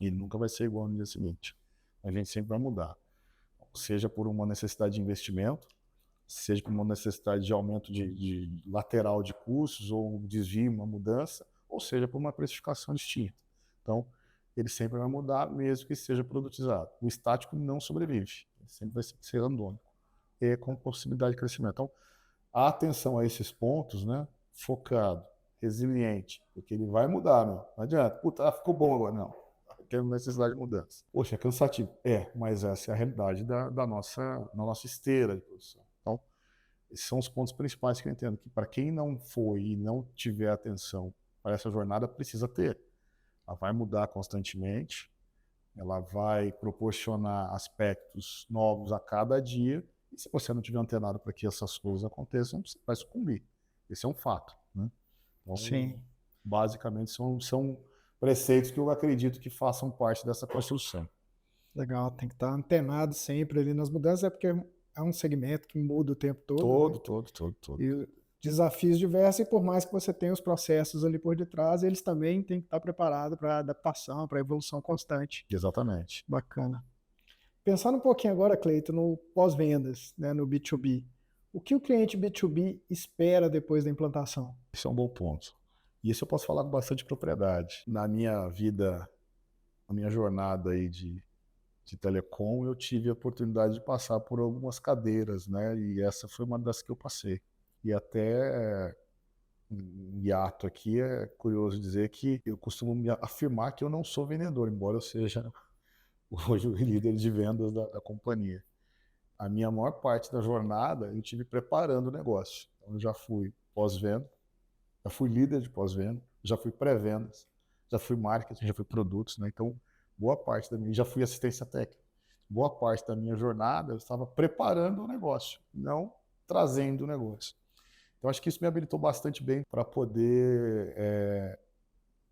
ele nunca vai ser igual no dia seguinte. A gente sempre vai mudar. Seja por uma necessidade de investimento, seja por uma necessidade de aumento de lateral de custos, ou um desvio, uma mudança, ou seja por uma precificação distinta. Então, ele sempre vai mudar, mesmo que seja produtizado. O estático não sobrevive, ele sempre vai ser randômico e com possibilidade de crescimento. Então, a atenção a esses pontos, né, focado, resiliente, porque ele vai mudar, meu. Não adianta, puta, ficou bom agora, não. Tem necessidade de mudança. Poxa, é cansativo. Mas essa é a realidade da nossa esteira de produção. Então, esses são os pontos principais que eu entendo, que para quem não foi e não tiver atenção para essa jornada, precisa ter. Ela vai mudar constantemente, ela vai proporcionar aspectos novos a cada dia, e se você não tiver antenado para que essas coisas aconteçam, você vai sucumbir. Esse é um fato, né? Então, Sim. basicamente, são preceitos que eu acredito que façam parte dessa construção. Legal, tem que estar antenado sempre ali nas mudanças, é porque é um segmento que muda o tempo todo, né? Todo. E desafios diversos, e por mais que você tenha os processos ali por detrás, eles também têm que estar preparados para adaptação, para evolução constante. Exatamente. Bacana. Pensando um pouquinho agora, Cleiton, no pós-vendas, né, no B2B. O que o cliente B2B espera depois da implantação? Esse é um bom ponto. E isso eu posso falar com bastante propriedade. Na minha vida, na minha jornada aí de telecom, eu tive a oportunidade de passar por algumas cadeiras, né? E essa foi uma das que eu passei. E até em hiato aqui, é curioso dizer que eu costumo me afirmar que eu não sou vendedor, embora eu seja hoje o líder de vendas da companhia. A minha maior parte da jornada eu tive preparando o negócio. Então, eu já fui pós-venda, já fui líder de pós-venda, já fui pré-vendas, já fui marketing, já fui produtos, né? Então, boa parte da minha, já fui assistência técnica. Boa parte da minha jornada eu estava preparando o negócio, não trazendo o negócio. Então, acho que isso me habilitou bastante bem para poder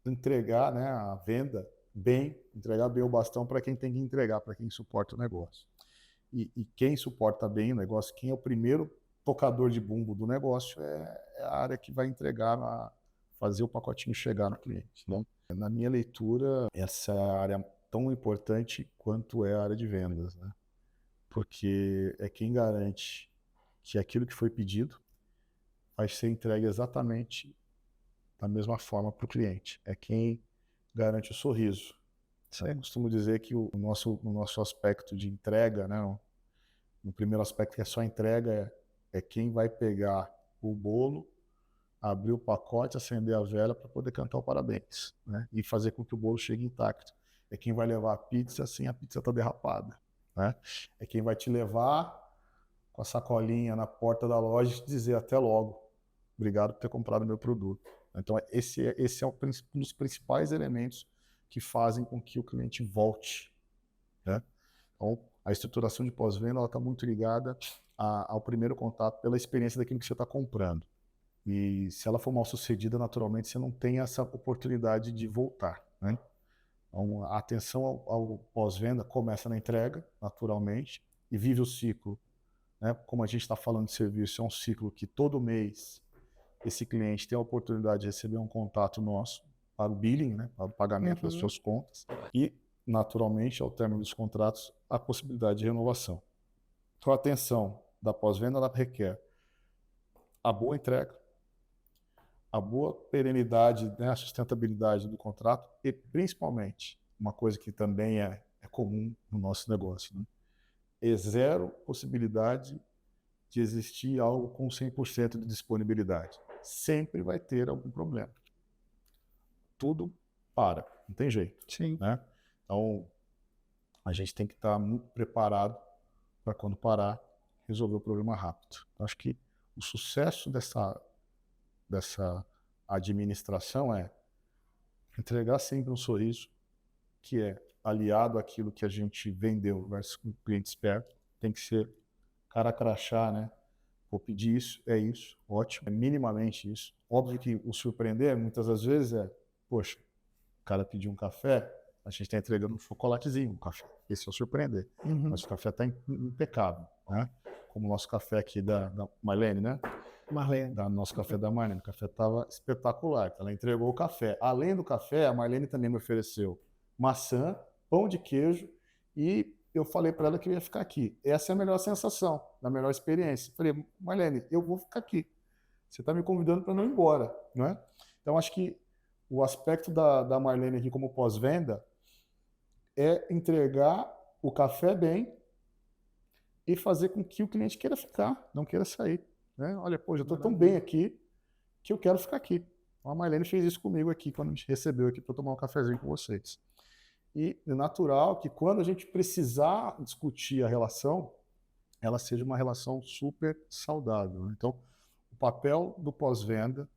entregar, né, a venda bem, entregar bem o bastão para quem tem que entregar, para quem suporta o negócio. E quem suporta bem o negócio, quem é o primeiro tocador de bumbo do negócio, é a área que vai entregar, fazer o pacotinho chegar no cliente. Né? Na minha leitura, essa é a área tão importante quanto é a área de vendas, né? Porque é quem garante que aquilo que foi pedido vai ser entregue exatamente da mesma forma para o cliente. É quem garante o sorriso. Eu costumo dizer que o nosso aspecto de entrega, né, no primeiro aspecto que é só entrega, é quem vai pegar o bolo, abrir o pacote, acender a vela para poder cantar o parabéns, né, e fazer com que o bolo chegue intacto. É quem vai levar a pizza sem a pizza estar derrapada. Né? É quem vai te levar com a sacolinha na porta da loja e te dizer até logo. Obrigado por ter comprado meu produto. Então, esse é um dos principais elementos que fazem com que o cliente volte. Né? Então, a estruturação de pós-venda está muito ligada ao primeiro contato pela experiência daquilo que você está comprando. E se ela for mal sucedida, naturalmente, você não tem essa oportunidade de voltar. Né? Então, a atenção ao pós-venda começa na entrega, naturalmente, e vive o ciclo. Né? Como a gente está falando de serviço, é um ciclo que todo mês esse cliente tem a oportunidade de receber um contato nosso para o billing, né, para o pagamento das suas contas, e, naturalmente, ao término dos contratos, a possibilidade de renovação. Então, a atenção da pós-venda ela requer a boa entrega, a boa perenidade, né, a sustentabilidade do contrato e, principalmente, uma coisa que também é comum no nosso negócio, né, é zero possibilidade de existir algo com 100% de disponibilidade. Sempre vai ter algum problema. Tudo para, não tem jeito. Sim. Né? Então, a gente tem que estar muito preparado para quando parar, resolver o problema rápido. Acho que o sucesso dessa administração é Entregar sempre um sorriso, que é aliado àquilo que a gente vendeu versus o cliente espera. Tem que ser cara crachá, né? Vou pedir isso, é isso, ótimo, é minimamente isso. Óbvio que o surpreender, muitas das vezes, poxa, o cara pediu um café, a gente está entregando um chocolatezinho, um café. Esse é o surpreender. Mas o café está impecável, né? Como o nosso café aqui da Marlene, né? Marlene. Nosso café da Marlene. O café estava espetacular. Ela entregou o café. Além do café, a Marlene também me ofereceu maçã, pão de queijo e eu falei para ela que eu ia ficar aqui. Essa é a melhor sensação, a melhor experiência. Falei, Marlene, eu vou ficar aqui. Você está me convidando para não ir embora, não é? Então, acho que o aspecto da Marlene aqui como pós-venda é entregar o café bem e fazer com que o cliente queira ficar, não queira sair. Né? Olha, pô, já estou tão bem aqui que eu quero ficar aqui. A Marlene fez isso comigo aqui, quando a gente recebeu aqui para tomar um cafezinho com vocês. E é natural que quando a gente precisar discutir a relação, ela seja uma relação super saudável. Então, o papel do pós-venda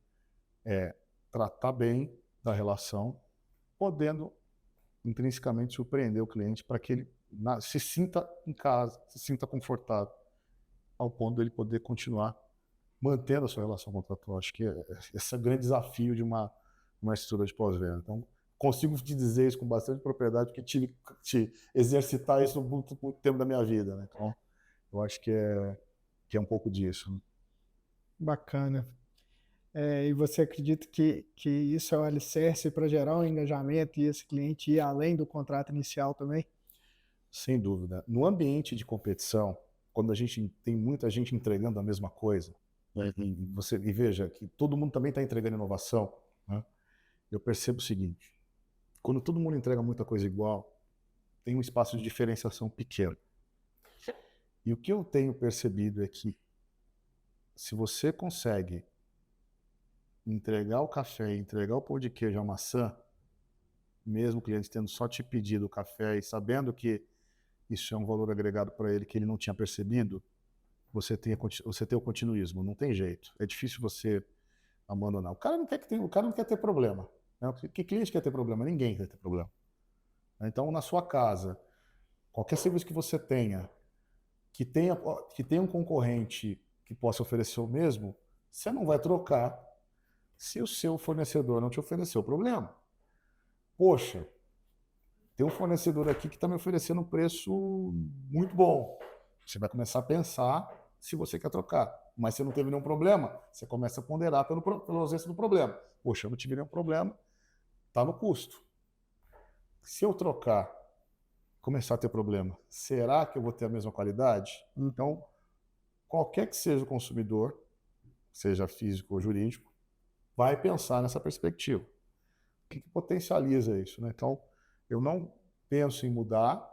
é tratar bem da relação, podendo intrinsecamente surpreender o cliente para que ele se sinta em casa, se sinta confortável, ao ponto de ele poder continuar mantendo a sua relação contratual. Acho que esse é o grande desafio de uma estrutura de pós-venda. Então, consigo te dizer isso com bastante propriedade, porque tive que exercitar isso muito tempo da minha vida. Né? Então, eu acho que é um pouco disso. Né? Bacana. E você acredita que isso é o alicerce para gerar um engajamento e esse cliente ir além do contrato inicial também? Sem dúvida. No ambiente de competição, quando a gente tem muita gente entregando a mesma coisa, né, e veja que todo mundo também está entregando inovação, né, eu percebo o seguinte: quando todo mundo entrega muita coisa igual, tem um espaço de diferenciação pequeno. E o que eu tenho percebido é que se você consegue entregar o café, entregar o pão de queijo, a maçã, mesmo o cliente tendo só te pedido o café e sabendo que isso é um valor agregado para ele que ele não tinha percebido, você tem o continuismo, não tem jeito. É difícil você abandonar. O cara não quer ter problema. Né? Que cliente quer ter problema? Ninguém quer ter problema. Então, na sua casa, qualquer serviço que você tenha, que tenha um concorrente que possa oferecer o mesmo, você não vai trocar se o seu fornecedor não te oferecer o problema. Poxa, tem um fornecedor aqui que está me oferecendo um preço muito bom. Você vai começar a pensar se você quer trocar. Mas se não teve nenhum problema, você começa a ponderar pela ausência do problema. Poxa, eu não tive nenhum problema, está no custo. Se eu trocar, começar a ter problema, será que eu vou ter a mesma qualidade? Então, qualquer que seja o consumidor, seja físico ou jurídico, vai pensar nessa perspectiva. O que potencializa isso? Né? Então, eu não penso em mudar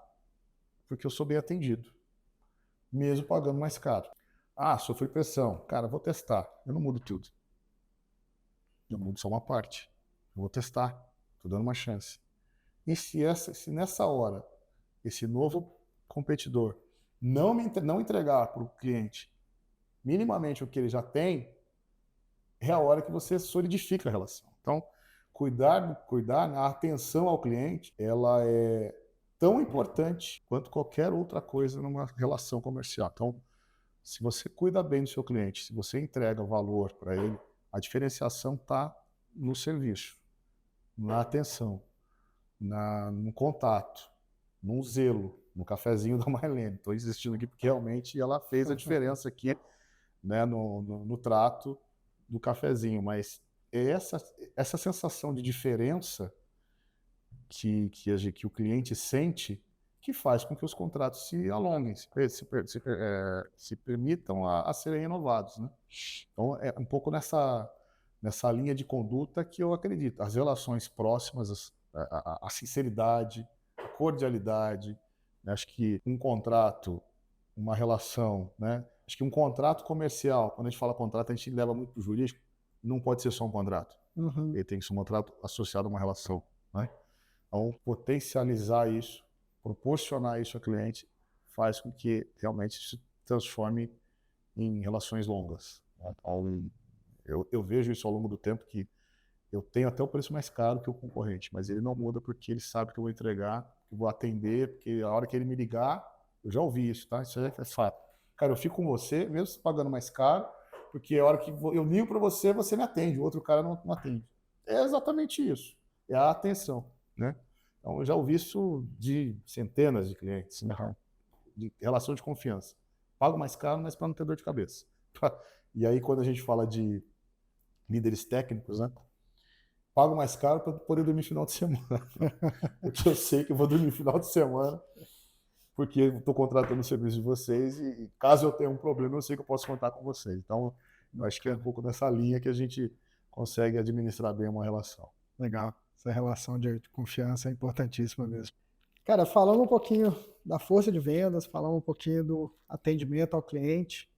porque eu sou bem atendido, mesmo pagando mais caro. Ah, sofri pressão. Cara, vou testar. Eu não mudo tudo. Eu mudo só uma parte. Eu vou testar. Estou dando uma chance. E se nessa hora esse novo competidor não entregar para o cliente minimamente o que ele já tem, é a hora que você solidifica a relação. Então, a atenção ao cliente, ela é tão importante quanto qualquer outra coisa numa relação comercial. Então, se você cuida bem do seu cliente, se você entrega valor para ele, a diferenciação está no serviço, na atenção, no contato, no zelo, no cafezinho da Marlene. Estou insistindo aqui porque realmente ela fez a diferença aqui, né, no trato do cafezinho, mas é essa sensação de diferença que o cliente sente que faz com que os contratos se alonguem, se permitam a serem renovados. Né? Então, é um pouco nessa linha de conduta que eu acredito. As relações próximas, a sinceridade, a cordialidade. Né? Acho que um contrato, uma relação, né? Acho que um contrato comercial, quando a gente fala contrato, a gente leva muito para o jurídico, não pode ser só um contrato. Ele tem que ser um contrato associado a uma relação. Né? Então, potencializar isso, proporcionar isso ao cliente, faz com que realmente se transforme em relações longas. Então, eu vejo isso ao longo do tempo, que eu tenho até o preço mais caro que o concorrente, mas ele não muda porque ele sabe que eu vou entregar, que eu vou atender, porque a hora que ele me ligar, eu já ouvi isso, tá? Isso é fato. Cara, eu fico com você, mesmo pagando mais caro, porque a hora que eu ligo para você, você me atende, o outro cara não atende. É exatamente isso. É a atenção, né? Então, eu já ouvi isso de centenas de clientes, né? De relação de confiança. Pago mais caro, mas para não ter dor de cabeça. E aí, quando a gente fala de líderes técnicos, né? Pago mais caro para poder dormir final de semana. Porque eu sei que eu vou dormir final de semana, porque eu estou contratando o serviço de vocês e caso eu tenha um problema, eu sei que eu posso contar com vocês. Então, eu acho que é um pouco nessa linha que a gente consegue administrar bem uma relação. Legal. Essa relação de confiança é importantíssima mesmo. Cara, falando um pouquinho da força de vendas, falando um pouquinho do atendimento ao cliente,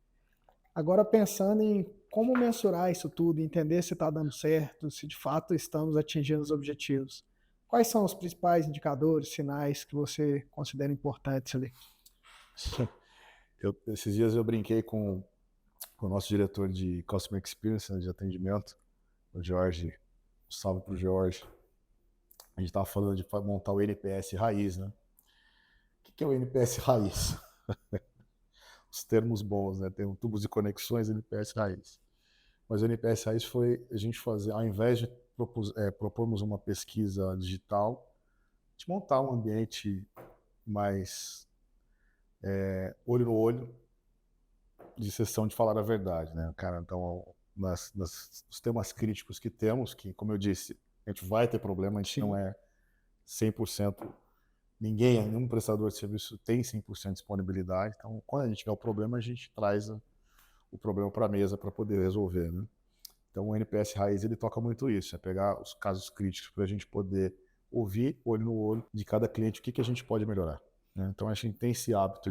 agora pensando em como mensurar isso tudo, entender se está dando certo, se de fato estamos atingindo os objetivos. Quais são os principais indicadores, sinais que você considera importantes ali? Esses dias eu brinquei com o nosso diretor de Customer Experience, né, de atendimento, o Jorge. Um salve para o Jorge. A gente estava falando de montar o NPS raiz, né? O que é o NPS raiz? Os termos bons, né? Tem um tubos de conexões, NPS raiz. Mas o NPS raiz foi a gente fazer, ao invés de propormos uma pesquisa digital, de montar um ambiente mais olho no olho, de sessão de falar a verdade, né? Cara, então, nos temas críticos que temos, que, como eu disse, a gente vai ter problema, a gente não é 100%, nenhum prestador de serviço tem 100% de disponibilidade, então, quando a gente tiver o problema, a gente traz o problema para a mesa para poder resolver, né? Então, o NPS Raiz, ele toca muito isso, é pegar os casos críticos para a gente poder ouvir, olho no olho, de cada cliente, o que a gente pode melhorar, né? Então, a gente tem esse hábito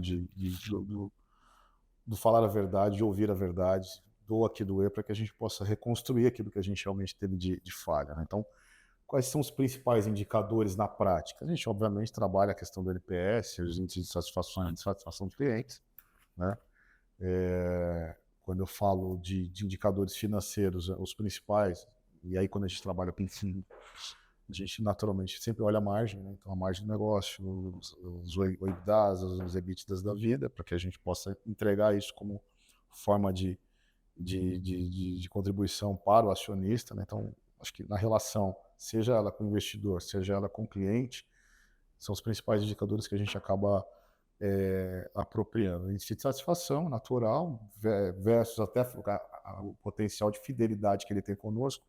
do falar a verdade, de ouvir a verdade, do aqui doer, para que a gente possa reconstruir aquilo que a gente realmente teve de falha, né? Então, quais são os principais indicadores na prática? A gente, obviamente, trabalha a questão do NPS, os índices de satisfação dos clientes, né? Quando eu falo de indicadores financeiros, os principais, e aí quando a gente trabalha pensando, a gente naturalmente sempre olha a margem, né? Então a margem do negócio, os OIBDAs, os EBITDAs da vida, para que a gente possa entregar isso como forma de contribuição para o acionista, né? Então, acho que na relação, seja ela com o investidor, seja ela com o cliente, são os principais indicadores que a gente acaba apropriando. Índice de satisfação natural versus até o potencial de fidelidade que ele tem conosco,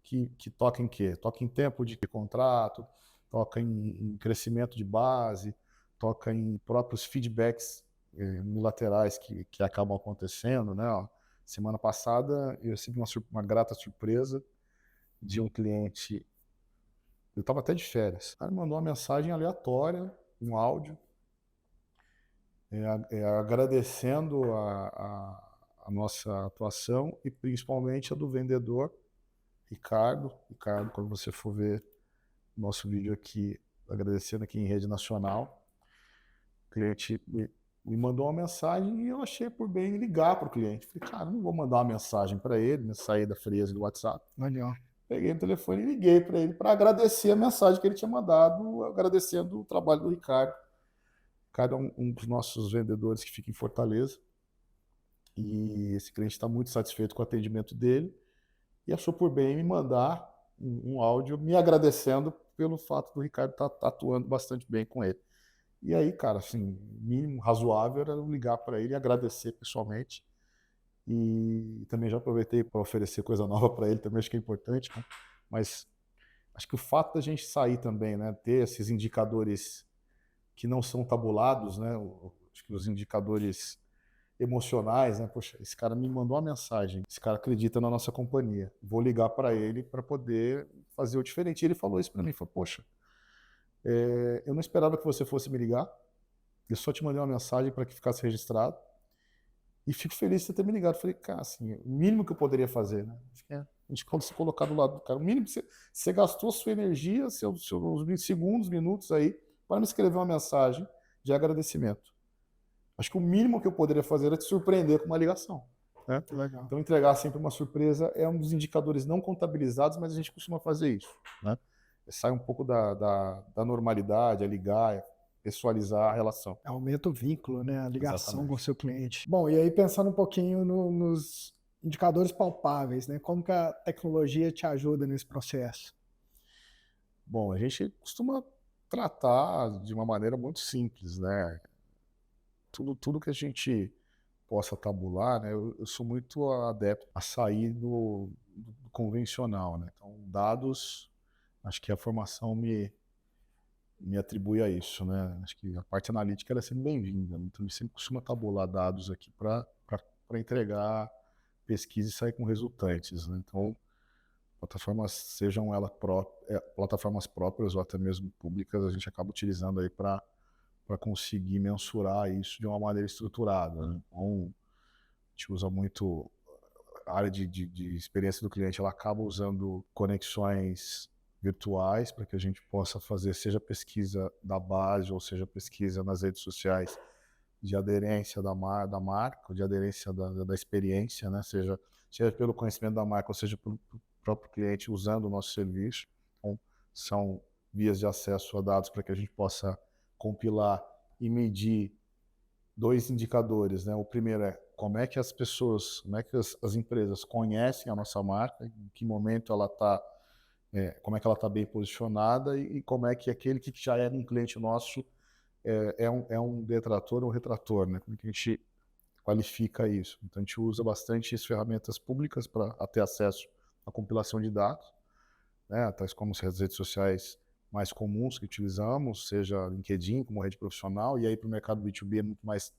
que toca em quê? Toca em tempo de contrato, toca em crescimento de base, toca em próprios feedbacks unilaterais que acabam acontecendo, né? Ó, semana passada eu recebi uma grata surpresa de um cliente, eu estava até de férias, o cara mandou uma mensagem aleatória, um áudio, agradecendo a nossa atuação e principalmente a do vendedor, Ricardo, quando você for ver o nosso vídeo aqui, agradecendo aqui em rede nacional, o cliente me mandou uma mensagem e eu achei por bem ligar para o cliente. Falei, cara, não vou mandar uma mensagem para ele, né, sair da frieza do WhatsApp. Legal. Peguei o telefone e liguei para ele para agradecer a mensagem que ele tinha mandado, agradecendo o trabalho do Ricardo. Ricardo é um dos nossos vendedores que fica em Fortaleza. E esse cliente está muito satisfeito com o atendimento dele e achou por bem me mandar um áudio me agradecendo pelo fato do Ricardo estar atuando bastante bem com ele. E aí, cara, assim, mínimo razoável era eu ligar para ele e agradecer pessoalmente. E também já aproveitei para oferecer coisa nova para ele, também acho que é importante, né? Mas acho que o fato da gente sair também, né, ter esses indicadores que não são tabulados, né, acho que os indicadores emocionais, né, poxa, esse cara me mandou uma mensagem, esse cara acredita na nossa companhia, vou ligar para ele para poder fazer o diferente. E ele falou isso para mim, falou, poxa, eu não esperava que você fosse me ligar, eu só te mandei uma mensagem para que ficasse registrado, e fico feliz de você ter me ligado. Falei, cara, assim, o mínimo que eu poderia fazer, né? A gente pode se colocar do lado do cara. O mínimo que você gastou sua energia, seus segundos, minutos aí, para me escrever uma mensagem de agradecimento. Acho que o mínimo que eu poderia fazer era te surpreender com uma ligação. né? Legal. Então, entregar sempre uma surpresa é um dos indicadores não contabilizados, mas a gente costuma fazer isso, né? Sai um pouco da normalidade, é ligar, é pessoalizar a relação. Aumenta o vínculo, né? A ligação com o Exatamente. seu cliente. Bom, e aí pensando um pouquinho nos indicadores palpáveis, né? Como que a tecnologia te ajuda nesse processo? Bom, a gente costuma tratar de uma maneira muito simples, né? Tudo que a gente possa tabular, né? Eu sou muito adepto a sair do convencional, né? Então, dados, acho que a formação me atribui a isso, né? Acho que a parte analítica ela é sempre bem-vinda, né? Então, a gente sempre costuma tabular dados aqui para entregar pesquisa e sair com resultantes, né? Então, plataformas, sejam elas plataformas próprias ou até mesmo públicas, a gente acaba utilizando aí para conseguir mensurar isso de uma maneira estruturada, né? Então, a gente usa muito a área de experiência do cliente, ela acaba usando conexões virtuais para que a gente possa fazer, seja pesquisa da base ou seja pesquisa nas redes sociais de aderência da marca, ou de aderência da experiência, né? Seja pelo conhecimento da marca ou seja pelo próprio cliente usando o nosso serviço. Então, são vias de acesso a dados para que a gente possa compilar e medir dois indicadores, né? O primeiro é como é que as pessoas, como é que as empresas conhecem a nossa marca, em que momento ela está, como é que ela está bem posicionada e como é que aquele que já era um cliente nosso é um detrator ou um retrator, né? Como é que a gente qualifica isso? Então a gente usa bastante as ferramentas públicas para ter acesso à compilação de dados, né? Tais como as redes sociais mais comuns que utilizamos, seja LinkedIn como rede profissional, e aí para o mercado B2B é muito mais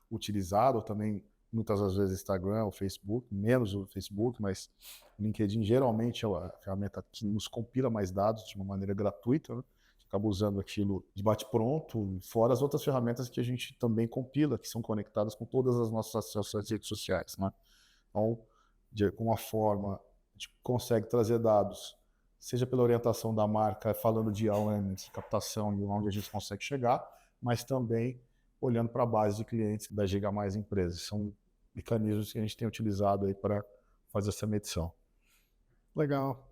utilizado, ou também muitas das vezes Instagram ou Facebook, menos o Facebook, mas o LinkedIn geralmente é a ferramenta que nos compila mais dados de uma maneira gratuita, né? Acaba usando aquilo de bate-pronto, fora as outras ferramentas que a gente também compila, que são conectadas com todas as nossas acessos às redes sociais, né? Então, de alguma forma, a gente consegue trazer dados, seja pela orientação da marca, falando de awareness, de captação e onde a gente consegue chegar, mas também olhando para a base de clientes da Giga Mais Empresas. São mecanismos que a gente tem utilizado aí para fazer essa medição. Legal.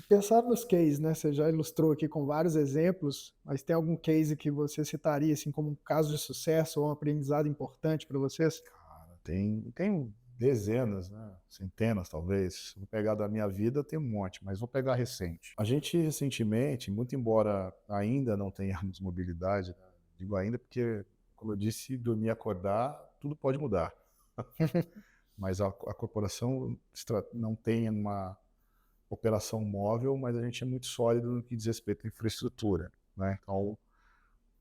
Pensar nos cases, né? Você já ilustrou aqui com vários exemplos, mas tem algum case que você citaria assim como um caso de sucesso ou um aprendizado importante para vocês? Cara, tem dezenas, né? Centenas, talvez. Vou pegar da minha vida, tem um monte, mas vou pegar recente. A gente recentemente, muito embora ainda não tenhamos mobilidade, né? Digo ainda porque, como eu disse, dormir e acordar, tudo pode mudar. Mas a corporação não tem uma operação móvel, mas a gente é muito sólido no que diz respeito à infraestrutura, né? Então,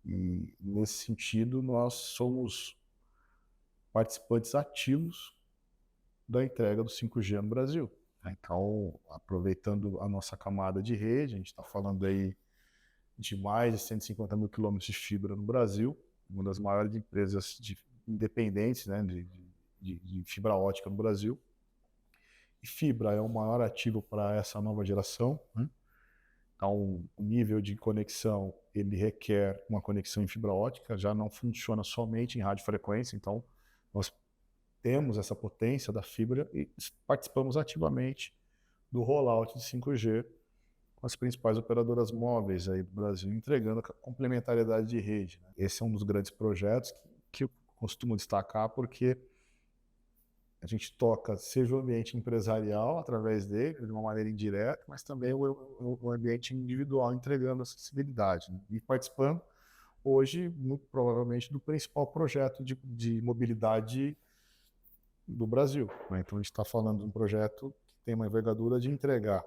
e nesse sentido, nós somos participantes ativos da entrega do 5G no Brasil, né? Então, aproveitando a nossa camada de rede, a gente está falando aí de mais de 150 mil quilômetros de fibra no Brasil, uma das maiores empresas independentes, né, de fibra ótica no Brasil. E fibra é o maior ativo para essa nova geração, né? Então, o nível de conexão, ele requer uma conexão em fibra ótica, já não funciona somente em radiofrequência, então nós temos essa potência da fibra e participamos ativamente do rollout de 5G com as principais operadoras móveis aí do Brasil, entregando a complementariedade de rede, né? Esse é um dos grandes projetos que eu costumo destacar porque a gente toca, seja o ambiente empresarial através dele, de uma maneira indireta, mas também o ambiente individual, entregando acessibilidade, né? E participando hoje, muito provavelmente, do principal projeto de mobilidade do Brasil, né? Então a gente está falando de um projeto que tem uma envergadura de entregar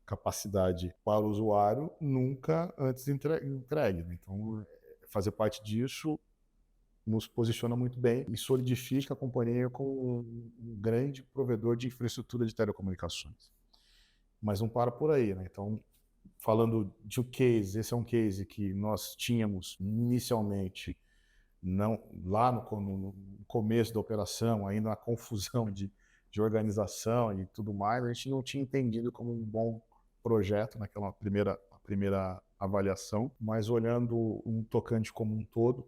capacidade para o usuário nunca antes entregue, né? Então, fazer parte disso nos posiciona muito bem e solidifica a companhia como um grande provedor de infraestrutura de telecomunicações. Mas não para por aí, né? Então, falando de um case, esse é um case que nós tínhamos inicialmente, não, lá no começo da operação, ainda na confusão de organização e tudo mais, a gente não tinha entendido como um bom projeto naquela primeira avaliação, mas olhando um tocante como um todo,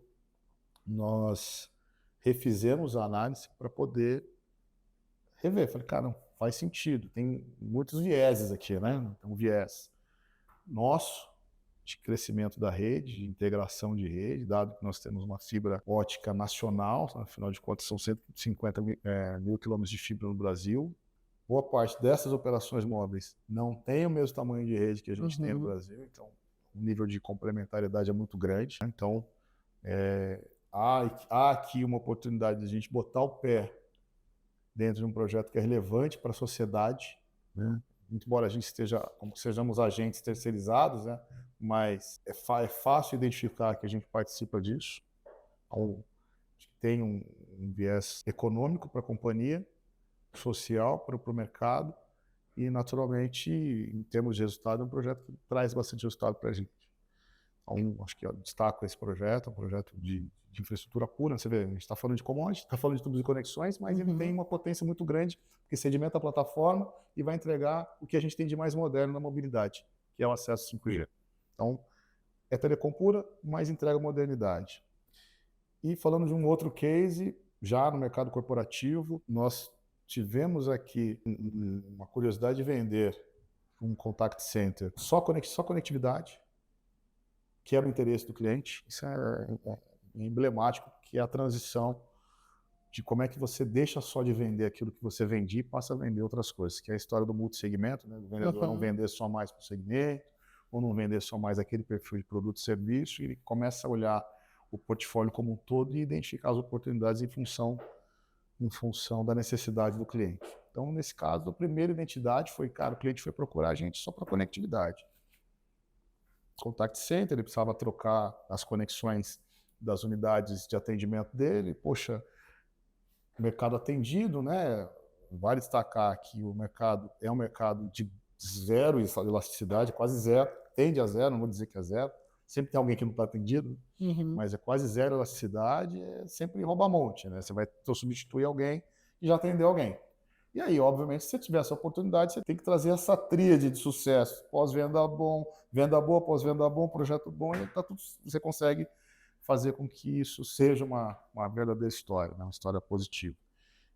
nós refizemos a análise para poder rever. Falei, cara, não faz sentido. Tem muitos vieses aqui, né? Tem um viés nosso de crescimento da rede, de integração de rede, dado que nós temos uma fibra ótica nacional, afinal de contas são 150 mil quilômetros de fibra no Brasil. Boa parte dessas operações móveis não tem o mesmo tamanho de rede que a gente tem no Brasil, então o nível de complementariedade é muito grande. Então, há aqui uma oportunidade de a gente botar o pé dentro de um projeto que é relevante para a sociedade, né? Muito embora a gente sejamos agentes terceirizados, né? Mas é fácil identificar que a gente participa disso. Então, tem um viés econômico para a companhia, social para o mercado e, naturalmente, em termos de resultado, é um projeto que traz bastante resultado para a gente. Então, acho que eu destaco esse projeto, é um projeto de infraestrutura pura. Você vê, a gente está falando de commodity, está falando de tubos e conexões, mas ele tem uma potência muito grande, porque sedimenta a plataforma e vai entregar o que a gente tem de mais moderno na mobilidade, que é o acesso 5G. Então, é telecom pura, mas entrega modernidade. E falando de um outro case, já no mercado corporativo, nós tivemos aqui uma curiosidade de vender um contact center só conectividade, que era o interesse do cliente. Isso é emblemático, que é a transição de como é que você deixa só de vender aquilo que você vendia e passa a vender outras coisas, que é a história do multissegmento, né? O vendedor não vender só mais para o segmento, ou não vender só mais aquele perfil de produto e serviço, e ele começa a olhar o portfólio como um todo e identificar as oportunidades em função da necessidade do cliente. Então, nesse caso, a primeira identidade foi, cara, o cliente foi procurar a gente só para conectividade. Contact center, ele precisava trocar as conexões das unidades de atendimento dele. Poxa, mercado atendido, né? Vale destacar que o mercado é um mercado de zero elasticidade, quase zero, tende a zero, não vou dizer que é zero. Sempre tem alguém que não está atendido, mas é quase zero elasticidade, é sempre rouba-monte, né? Você vai substituir alguém e já atender alguém. E aí, obviamente, se você tiver essa oportunidade, você tem que trazer essa tríade de sucesso. Pós-venda bom, venda boa, pós-venda bom, projeto bom, e você consegue fazer com que isso seja uma verdadeira história, né? Uma história positiva.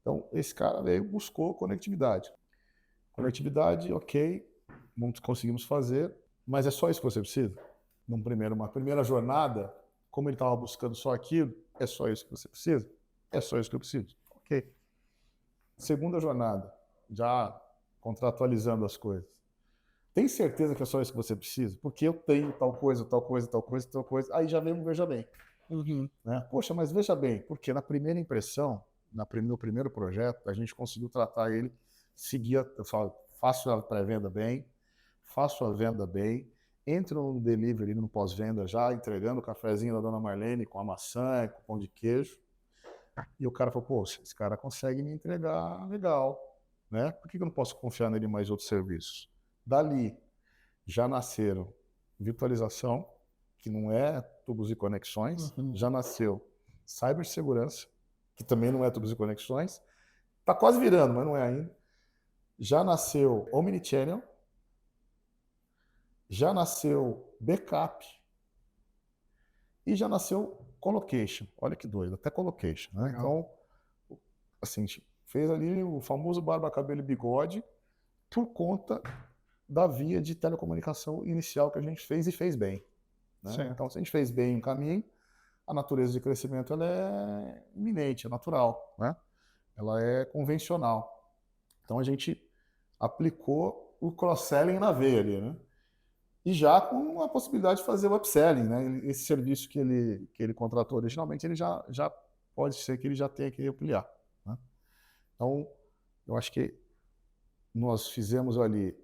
Então, esse cara veio, buscou conectividade. Conectividade, ok, muitos conseguimos fazer, mas é só isso que você precisa? Uma primeira jornada, como ele estava buscando só aquilo, é só isso que você precisa? É só isso que eu preciso. Ok. Segunda jornada, já contratualizando as coisas. Tem certeza que é só isso que você precisa? Porque eu tenho tal coisa, tal coisa, tal coisa, tal coisa. Aí já vem um veja bem. Né? Poxa, mas veja bem, porque na primeira impressão, no primeiro projeto, a gente conseguiu tratar ele, faço a pré-venda bem, faço a venda bem, entro no delivery, no pós-venda já, entregando o cafezinho da dona Marlene com a maçã, com o pão de queijo. E o cara falou, poxa, esse cara consegue me entregar legal, né? Por que eu não posso confiar nele em mais outros serviços? Dali já nasceram virtualização, que não é tubos e conexões, já nasceu cibersegurança, que também não é tubos e conexões, está quase virando, mas não é ainda. Já nasceu omnichannel, já nasceu backup e já nasceu colocation. Olha que doido, até colocation, né? Então, assim, fez ali o famoso barba, cabelo e bigode por conta da via de telecomunicação inicial que a gente fez e fez bem. Né? Então, se a gente fez bem um caminho, a natureza de crescimento ela é iminente, é natural, né? Ela é convencional. Então, a gente aplicou o cross-selling na veia ali, né? E já com a possibilidade de fazer o upselling, né? Esse serviço que ele contratou originalmente, ele já pode ser que ele já tenha que ampliar. Né? Então, eu acho que nós fizemos ali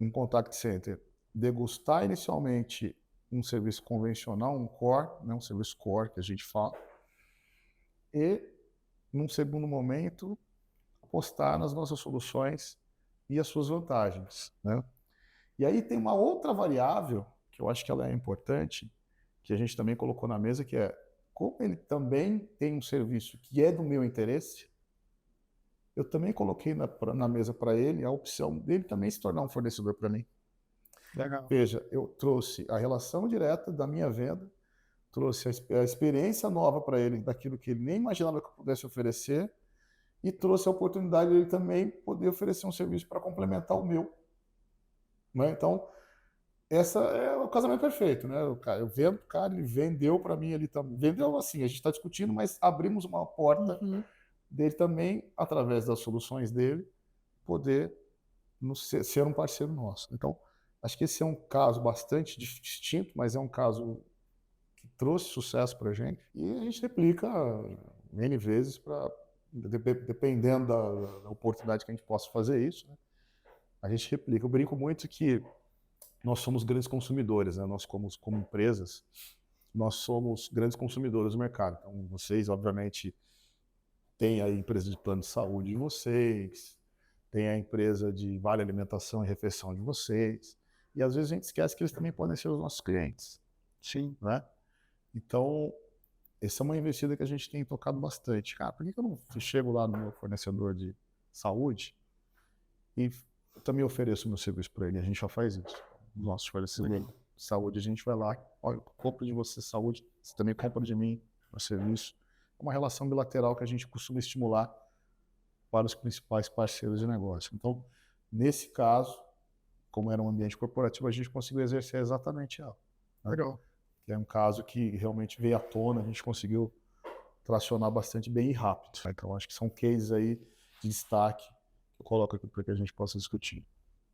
um contact center degustar inicialmente um serviço convencional, um core, né? Um serviço core que a gente fala, e, num segundo momento, apostar nas nossas soluções e as suas vantagens. Né? E aí tem uma outra variável, que eu acho que ela é importante, que a gente também colocou na mesa, que é, como ele também tem um serviço que é do meu interesse, eu também coloquei na mesa para ele a opção dele também se tornar um fornecedor para mim. Legal. Veja, eu trouxe a relação direta da minha venda, trouxe a experiência nova para ele, daquilo que ele nem imaginava que eu pudesse oferecer, e trouxe a oportunidade de ele também poder oferecer um serviço para complementar o meu, né? Então, essa é o casamento perfeito, né? Eu vendo o cara, ele vendeu para mim ali também. Vendeu assim, a gente está discutindo, mas abrimos uma porta Uhum. dele também, através das soluções dele, poder ser um parceiro nosso. Então, acho que esse é um caso bastante distinto, mas é um caso que trouxe sucesso para a gente e a gente replica N vezes dependendo da oportunidade que a gente possa fazer isso, né? A gente replica. Eu brinco muito que nós somos grandes consumidores, né? Nós como empresas, nós somos grandes consumidores do mercado. Então, vocês, obviamente, têm a empresa de plano de saúde de vocês, tem a empresa de vale alimentação e refeição de vocês, e às vezes a gente esquece que eles também podem ser os nossos clientes, Sim. né? Então, essa é uma investida que a gente tem tocado bastante. Cara, por que eu não chego lá no meu fornecedor de saúde e também ofereço meu serviço para ele? A gente já faz isso. Os nossos fornecedores de saúde, a gente vai lá, olha, eu compro de você saúde, você também compra de mim o serviço. É uma relação bilateral que a gente costuma estimular para os principais parceiros de negócio. Então, nesse caso, como era um ambiente corporativo, a gente conseguiu exercer exatamente ela, né? Legal. Que é um caso que realmente veio à tona, a gente conseguiu tracionar bastante bem e rápido. Então, acho que são cases aí de destaque que eu coloco aqui para que a gente possa discutir.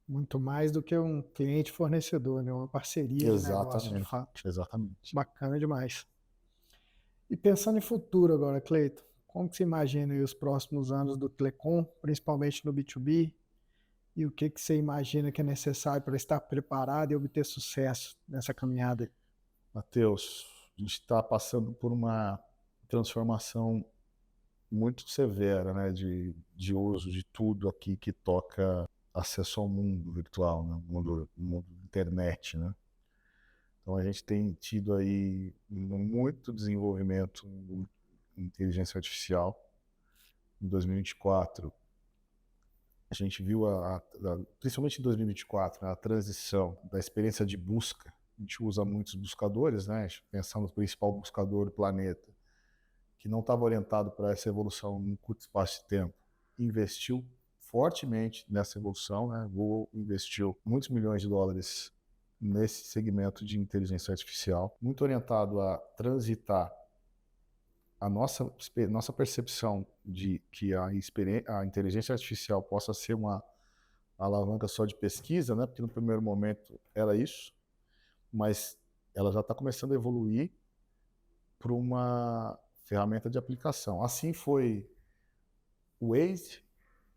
Muito mais do que um cliente fornecedor, né? Uma parceria de negócio, de fato. Exatamente. Bacana demais. E pensando em futuro agora, Cleiton, como que você imagina aí os próximos anos do Telecom, principalmente no B2B? E o que que você imagina que é necessário para estar preparado e obter sucesso nessa caminhada? Matheus, a gente está passando por uma transformação muito severa, né, de uso de tudo aqui que toca acesso ao mundo virtual, né, mundo da internet, né? Então a gente tem tido aí muito desenvolvimento em inteligência artificial. Em 2024, a gente viu, principalmente em 2024, né, a transição da experiência de busca. A gente usa muitos buscadores, né? Pensando no principal buscador do planeta, que não estava orientado para essa evolução em curto espaço de tempo, investiu fortemente nessa evolução, né? Google investiu muitos milhões de dólares nesse segmento de inteligência artificial, muito orientado a transitar a nossa percepção de que a inteligência artificial possa ser uma alavanca só de pesquisa, né? Porque no primeiro momento era isso, mas ela já está começando a evoluir para uma ferramenta de aplicação. Assim foi o Waze,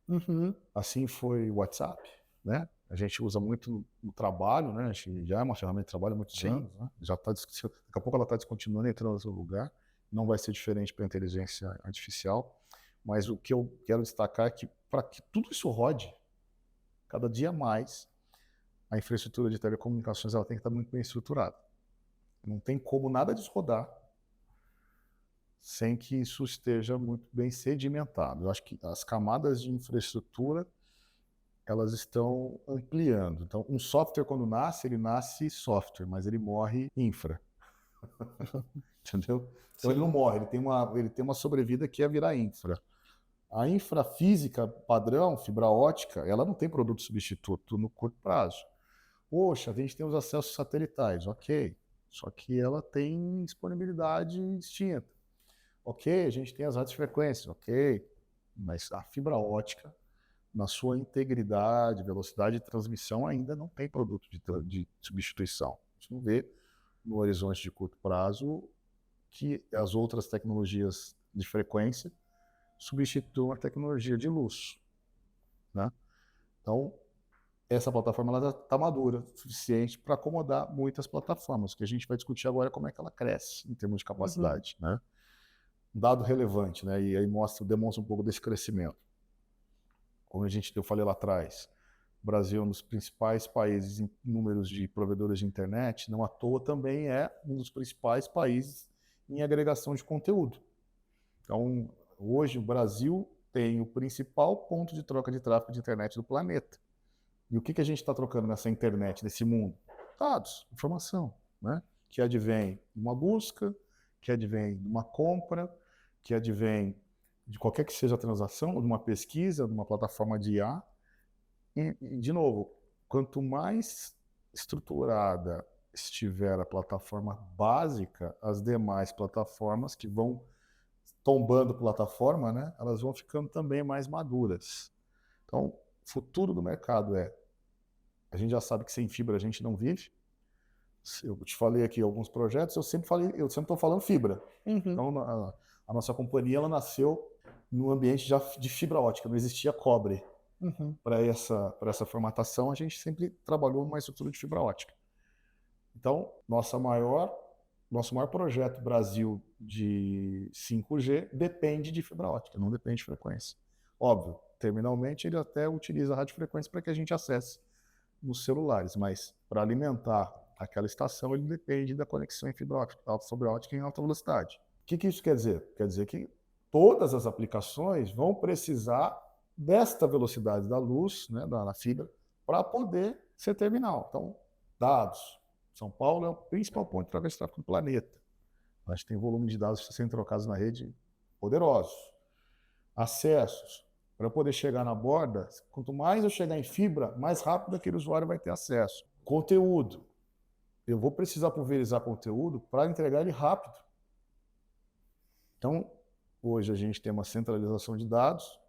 Uhum. assim foi o WhatsApp, né? A gente usa muito no trabalho, né? A gente já é uma ferramenta de trabalho há muitos anos, né? Já tá, daqui a pouco ela está descontinuando, entrando no seu lugar. Não vai ser diferente para a inteligência artificial. Mas o que eu quero destacar é que para que tudo isso rode, cada dia mais, a infraestrutura de telecomunicações ela tem que estar muito bem estruturada. Não tem como nada disso rodar sem que isso esteja muito bem sedimentado. Eu acho que as camadas de infraestrutura elas estão ampliando. Então, um software quando nasce, ele nasce software, mas ele morre infra. Entendeu? Então ele não morre, ele tem uma sobrevida que é virar infra. A infra física padrão, fibra ótica, ela não tem produto substituto no curto prazo. Poxa, a gente tem os acessos satelitais, ok. Só que ela tem disponibilidade extinta. Ok, a gente tem as radiofrequências, ok. Mas a fibra ótica, na sua integridade, velocidade de transmissão, ainda não tem produto de substituição. A gente não vê no horizonte de curto prazo que as outras tecnologias de frequência substituam a tecnologia de luz, né? Então, essa plataforma está madura o suficiente para acomodar muitas plataformas. O que a gente vai discutir agora é como é que ela cresce em termos de capacidade, né? Um dado relevante, né? E aí demonstra um pouco desse crescimento. Como eu falei lá atrás, o Brasil é um dos principais países em números de provedores de internet, não à toa também é um dos principais países em agregação de conteúdo. Então, hoje o Brasil tem o principal ponto de troca de tráfego de internet do planeta. E o que a gente está trocando nessa internet, nesse mundo? Dados, informação, né? Que advém de uma busca, que advém de uma compra, que advém de qualquer que seja a transação, de uma pesquisa, de uma plataforma de IA. E, de novo, quanto mais estruturada estiver a plataforma básica, as demais plataformas que vão tombando plataforma, né, elas vão ficando também mais maduras. Então, o futuro do mercado a gente já sabe que sem fibra a gente não vive. Eu te falei aqui alguns projetos, eu sempre estou falando fibra. Então, a nossa companhia ela nasceu no ambiente de fibra ótica, não existia cobre. Para essa formatação, a gente sempre trabalhou numa estrutura de fibra ótica. Então, nosso maior projeto Brasil de 5G depende de fibra ótica, não depende de frequência. Óbvio, terminalmente ele até utiliza a radiofrequência para que a gente acesse nos celulares, mas para alimentar aquela estação ele depende da conexão em fibra ótica, fibra ótica em alta velocidade. O que isso quer dizer? Quer dizer que todas as aplicações vão precisar desta velocidade da luz, né, da fibra, para poder ser terminal. Então, dados. São Paulo é o principal ponto de troca de tráfego do planeta. A gente tem volume de dados sendo trocados na rede poderosos. Acessos. Para poder chegar na borda, quanto mais eu chegar em fibra, mais rápido aquele usuário vai ter acesso. Conteúdo. Eu vou precisar pulverizar conteúdo para entregar ele rápido. Então, hoje a gente tem uma centralização de dados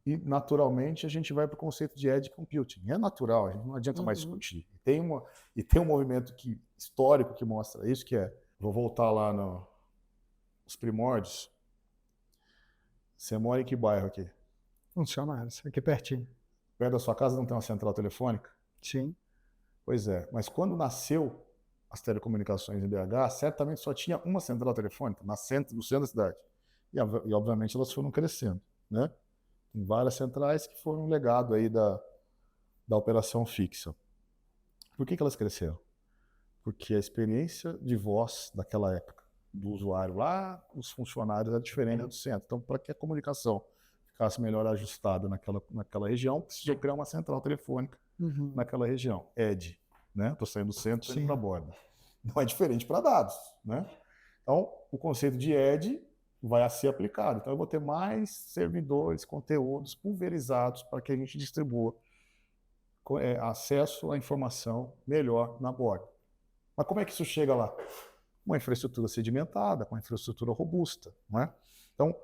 e, naturalmente, a gente vai para o conceito de edge computing. É natural, a gente não adianta mais discutir. Tem um movimento histórico que mostra isso, que vou voltar lá nos primórdios. Você mora em que bairro aqui? Funcionários, aqui pertinho. Perto da sua casa não tem uma central telefônica? Sim. Pois é, mas quando nasceu as telecomunicações em BH, certamente só tinha uma central telefônica no centro da cidade. E obviamente elas foram crescendo, né? Tem várias centrais que foram um legado aí da operação fixa. Por que elas cresceram? Porque a experiência de voz daquela época, do usuário lá, os funcionários, era diferente do centro. Então, para que a comunicação ficasse melhor ajustada naquela região, precisou criar uma central telefônica naquela região. ED, né? Estou saindo do centro e indo para a borda. Não é diferente para dados, né? Então, o conceito de ED vai ser aplicado. Então, eu vou ter mais servidores, conteúdos pulverizados para que a gente distribua acesso à informação melhor na borda. Mas como é que isso chega lá? Uma infraestrutura sedimentada, com uma infraestrutura robusta, não é? Então,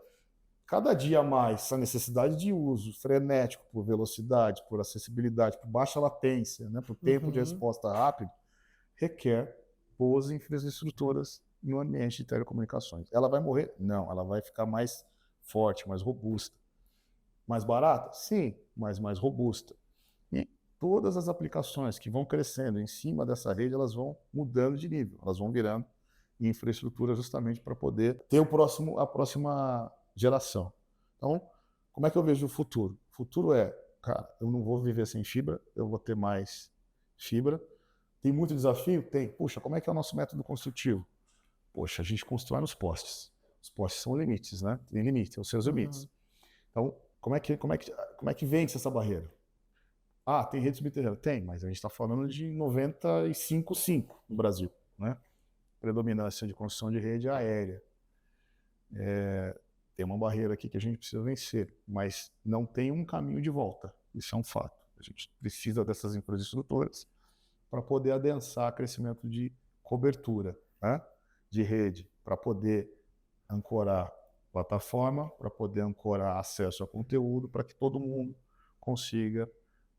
cada dia mais, essa necessidade de uso frenético por velocidade, por acessibilidade, por baixa latência, né, por tempo de resposta rápido, requer boas infraestruturas no ambiente de telecomunicações. Ela vai morrer? Não, ela vai ficar mais forte, mais robusta. Mais barata? Sim, mas mais robusta. E todas as aplicações que vão crescendo em cima dessa rede, elas vão mudando de nível, elas vão virando infraestrutura justamente para poder ter a próxima geração. Então, como é que eu vejo o futuro? O futuro cara, eu não vou viver sem fibra, eu vou ter mais fibra. Tem muito desafio? Tem. Puxa, como é que é o nosso método construtivo? Poxa, a gente constrói nos postes. Os postes são limites, né? Tem limite, tem os seus limites. Então, como é que vence essa barreira? Ah, tem rede subterrânea? Tem, mas a gente está falando de 95,5 no Brasil, né? Predominância de construção de rede aérea. Tem uma barreira aqui que a gente precisa vencer, mas não tem um caminho de volta. Isso é um fato. A gente precisa dessas infraestruturas para poder adensar crescimento de cobertura, né? De rede, para poder ancorar plataforma, para poder ancorar acesso a conteúdo, para que todo mundo consiga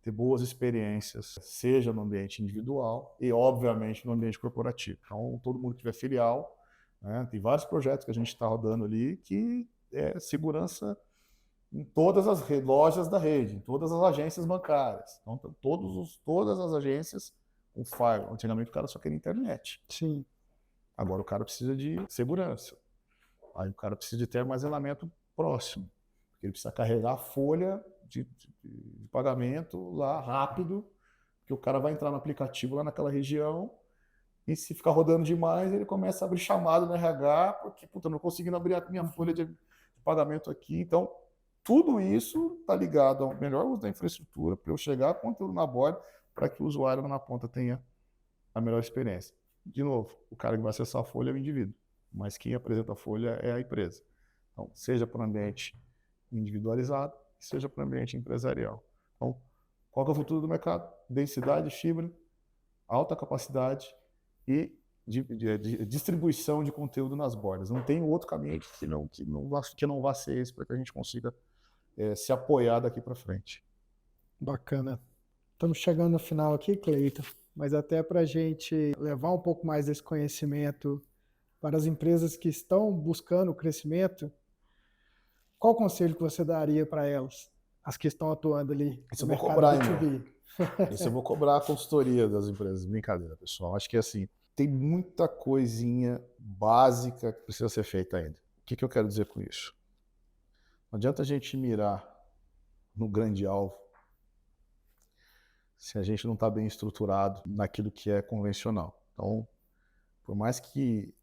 ter boas experiências, seja no ambiente individual e, obviamente, no ambiente corporativo. Então, todo mundo que tiver filial, né, tem vários projetos que a gente está rodando ali que é segurança em todas as lojas da rede, em todas as agências bancárias. Então, todas as agências com firewall. Antigamente o cara só queria internet. Sim. Agora o cara precisa de segurança. Aí o cara precisa de ter armazenamento próximo. Porque ele precisa carregar a folha de pagamento lá rápido, porque o cara vai entrar no aplicativo lá naquela região e se ficar rodando demais, ele começa a abrir chamada no RH, porque, puta, eu não consigo abrir a minha folha de pagamento aqui. Então, tudo isso está ligado ao melhor uso da infraestrutura para eu chegar com conteúdo na borda para que o usuário lá na ponta tenha a melhor experiência. De novo, o cara que vai acessar a folha é o indivíduo, mas quem apresenta a folha é a empresa. Então, seja para o ambiente individualizado, seja para o ambiente empresarial. Então, qual que é o futuro do mercado? Densidade, fibra, alta capacidade e de distribuição de conteúdo nas bordas. Não tem outro caminho que não vá ser esse para que a gente consiga se apoiar daqui para frente. Bacana. Estamos chegando no final aqui, Cleiton, mas até para a gente levar um pouco mais desse conhecimento para as empresas que estão buscando o crescimento, qual conselho que você daria para elas, as que estão atuando ali Isso no eu vou mercado cobrar, B2B? Isso eu vou cobrar a consultoria das empresas. Brincadeira, pessoal. Acho que assim, tem muita coisinha básica que precisa ser feita ainda. O que eu quero dizer com isso? Não adianta a gente mirar no grande alvo se a gente não está bem estruturado naquilo que é convencional. Então, por mais que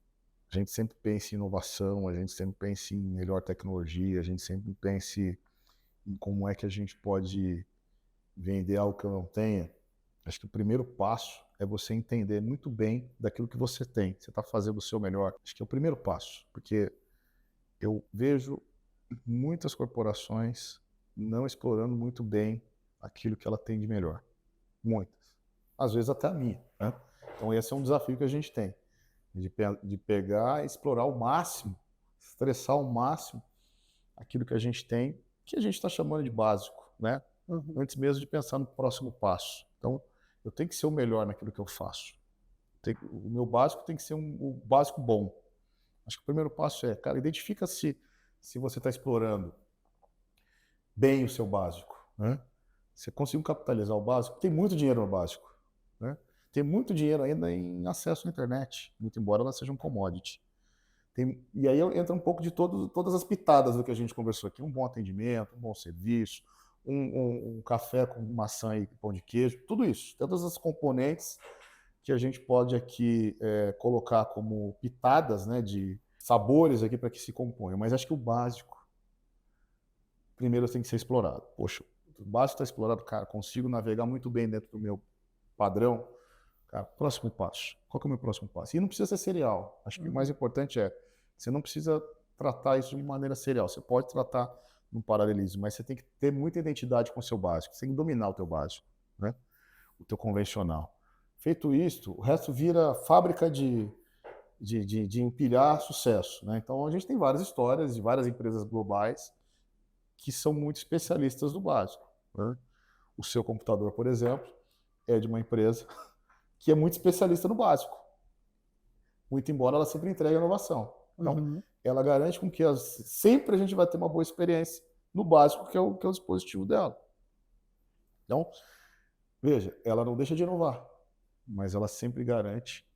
a gente sempre pense em inovação, a gente sempre pense em melhor tecnologia, a gente sempre pense em como é que a gente pode vender algo que eu não tenha, acho que o primeiro passo é você entender muito bem daquilo que você tem. Você está fazendo o seu melhor. Acho que é o primeiro passo, porque eu vejo muitas corporações não explorando muito bem aquilo que ela tem de melhor. Muitas. Às vezes até a minha, né? Então esse é um desafio que a gente tem, de pegar e explorar ao máximo, estressar ao máximo aquilo que a gente tem, que a gente está chamando de básico, né? Antes mesmo de pensar no próximo passo. Então, eu tenho que ser o melhor naquilo que eu faço. O meu básico tem que ser um básico bom. Acho que o primeiro passo é, cara, identifica se você está explorando bem o seu básico, né? Você conseguiu capitalizar o básico? Tem muito dinheiro no básico, né? Tem muito dinheiro ainda em acesso à internet, muito embora ela seja um commodity. E aí entra um pouco de todas as pitadas do que a gente conversou aqui. Um bom atendimento, um bom serviço, um café com maçã e pão de queijo, tudo isso. Todas as componentes que a gente pode aqui colocar como pitadas, né, de sabores aqui para que se componham. Mas acho que o básico, primeiro, tem que ser explorado. Poxa, o básico está explorado, cara, consigo navegar muito bem dentro do meu padrão. Cara, próximo passo. Qual que é o meu próximo passo? E não precisa ser serial. Acho que o mais importante é, você não precisa tratar isso de uma maneira serial. Você pode tratar num paralelismo, mas você tem que ter muita identidade com o seu básico. Você tem que dominar o teu básico, né? O teu convencional. Feito isto, o resto vira fábrica de empilhar sucesso, né? Então a gente tem várias histórias de várias empresas globais que são muito especialistas no básico, né? O seu computador, por exemplo, é de uma empresa que é muito especialista no básico. Muito embora ela sempre entregue inovação. Então, ela garante com que sempre a gente vai ter uma boa experiência no básico, que é o dispositivo dela. Então, veja, ela não deixa de inovar, mas ela sempre garante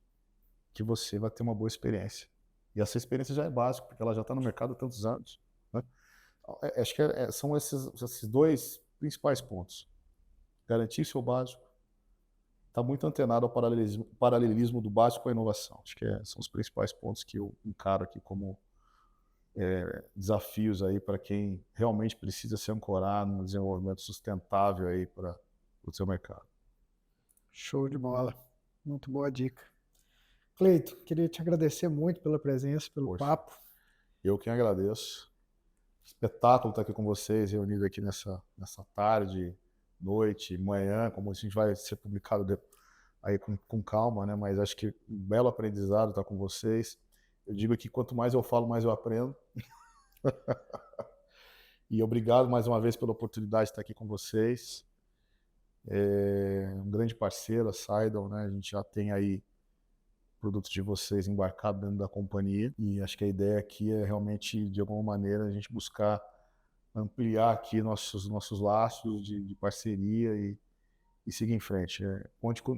que você vai ter uma boa experiência. E essa experiência já é básica, porque ela já está no mercado há tantos anos, né? Acho que são esses dois principais pontos. Garantir seu básico, está muito antenado ao paralelismo do básico com a inovação. Acho que são os principais pontos que eu encaro aqui como desafios aí para quem realmente precisa se ancorar no desenvolvimento sustentável aí para o seu mercado. Show de bola. Muito boa dica. Cleiton, queria te agradecer muito pela presença, pelo papo. Eu que agradeço. Espetáculo estar aqui com vocês, reunido aqui nessa tarde, noite, manhã, como a gente vai ser publicado aí com calma, né? Mas acho que um belo aprendizado estar com vocês. Eu digo que quanto mais eu falo, mais eu aprendo. E obrigado mais uma vez pela oportunidade de estar aqui com vocês. Um grande parceiro, a Seidel, né? A gente já tem aí produtos de vocês embarcados dentro da companhia. E acho que a ideia aqui é realmente, de alguma maneira, a gente buscar ampliar aqui nossos laços de parceria e seguir em frente.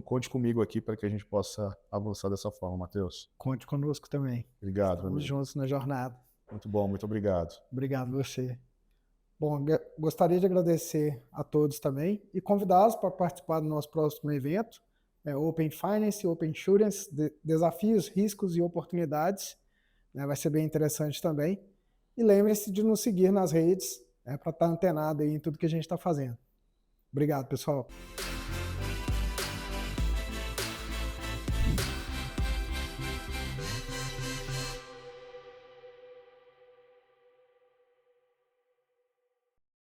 Conte comigo aqui para que a gente possa avançar dessa forma, Matheus. Conte conosco também. Obrigado. Estamos juntos na jornada. Muito bom, muito obrigado. Obrigado você. Bom, gostaria de agradecer a todos também e convidá-los para participar do nosso próximo evento, Open Finance, Open Insurance, desafios, riscos e oportunidades. Vai ser bem interessante também. E lembre-se de nos seguir nas redes, para estar antenado aí em tudo que a gente está fazendo. Obrigado, pessoal.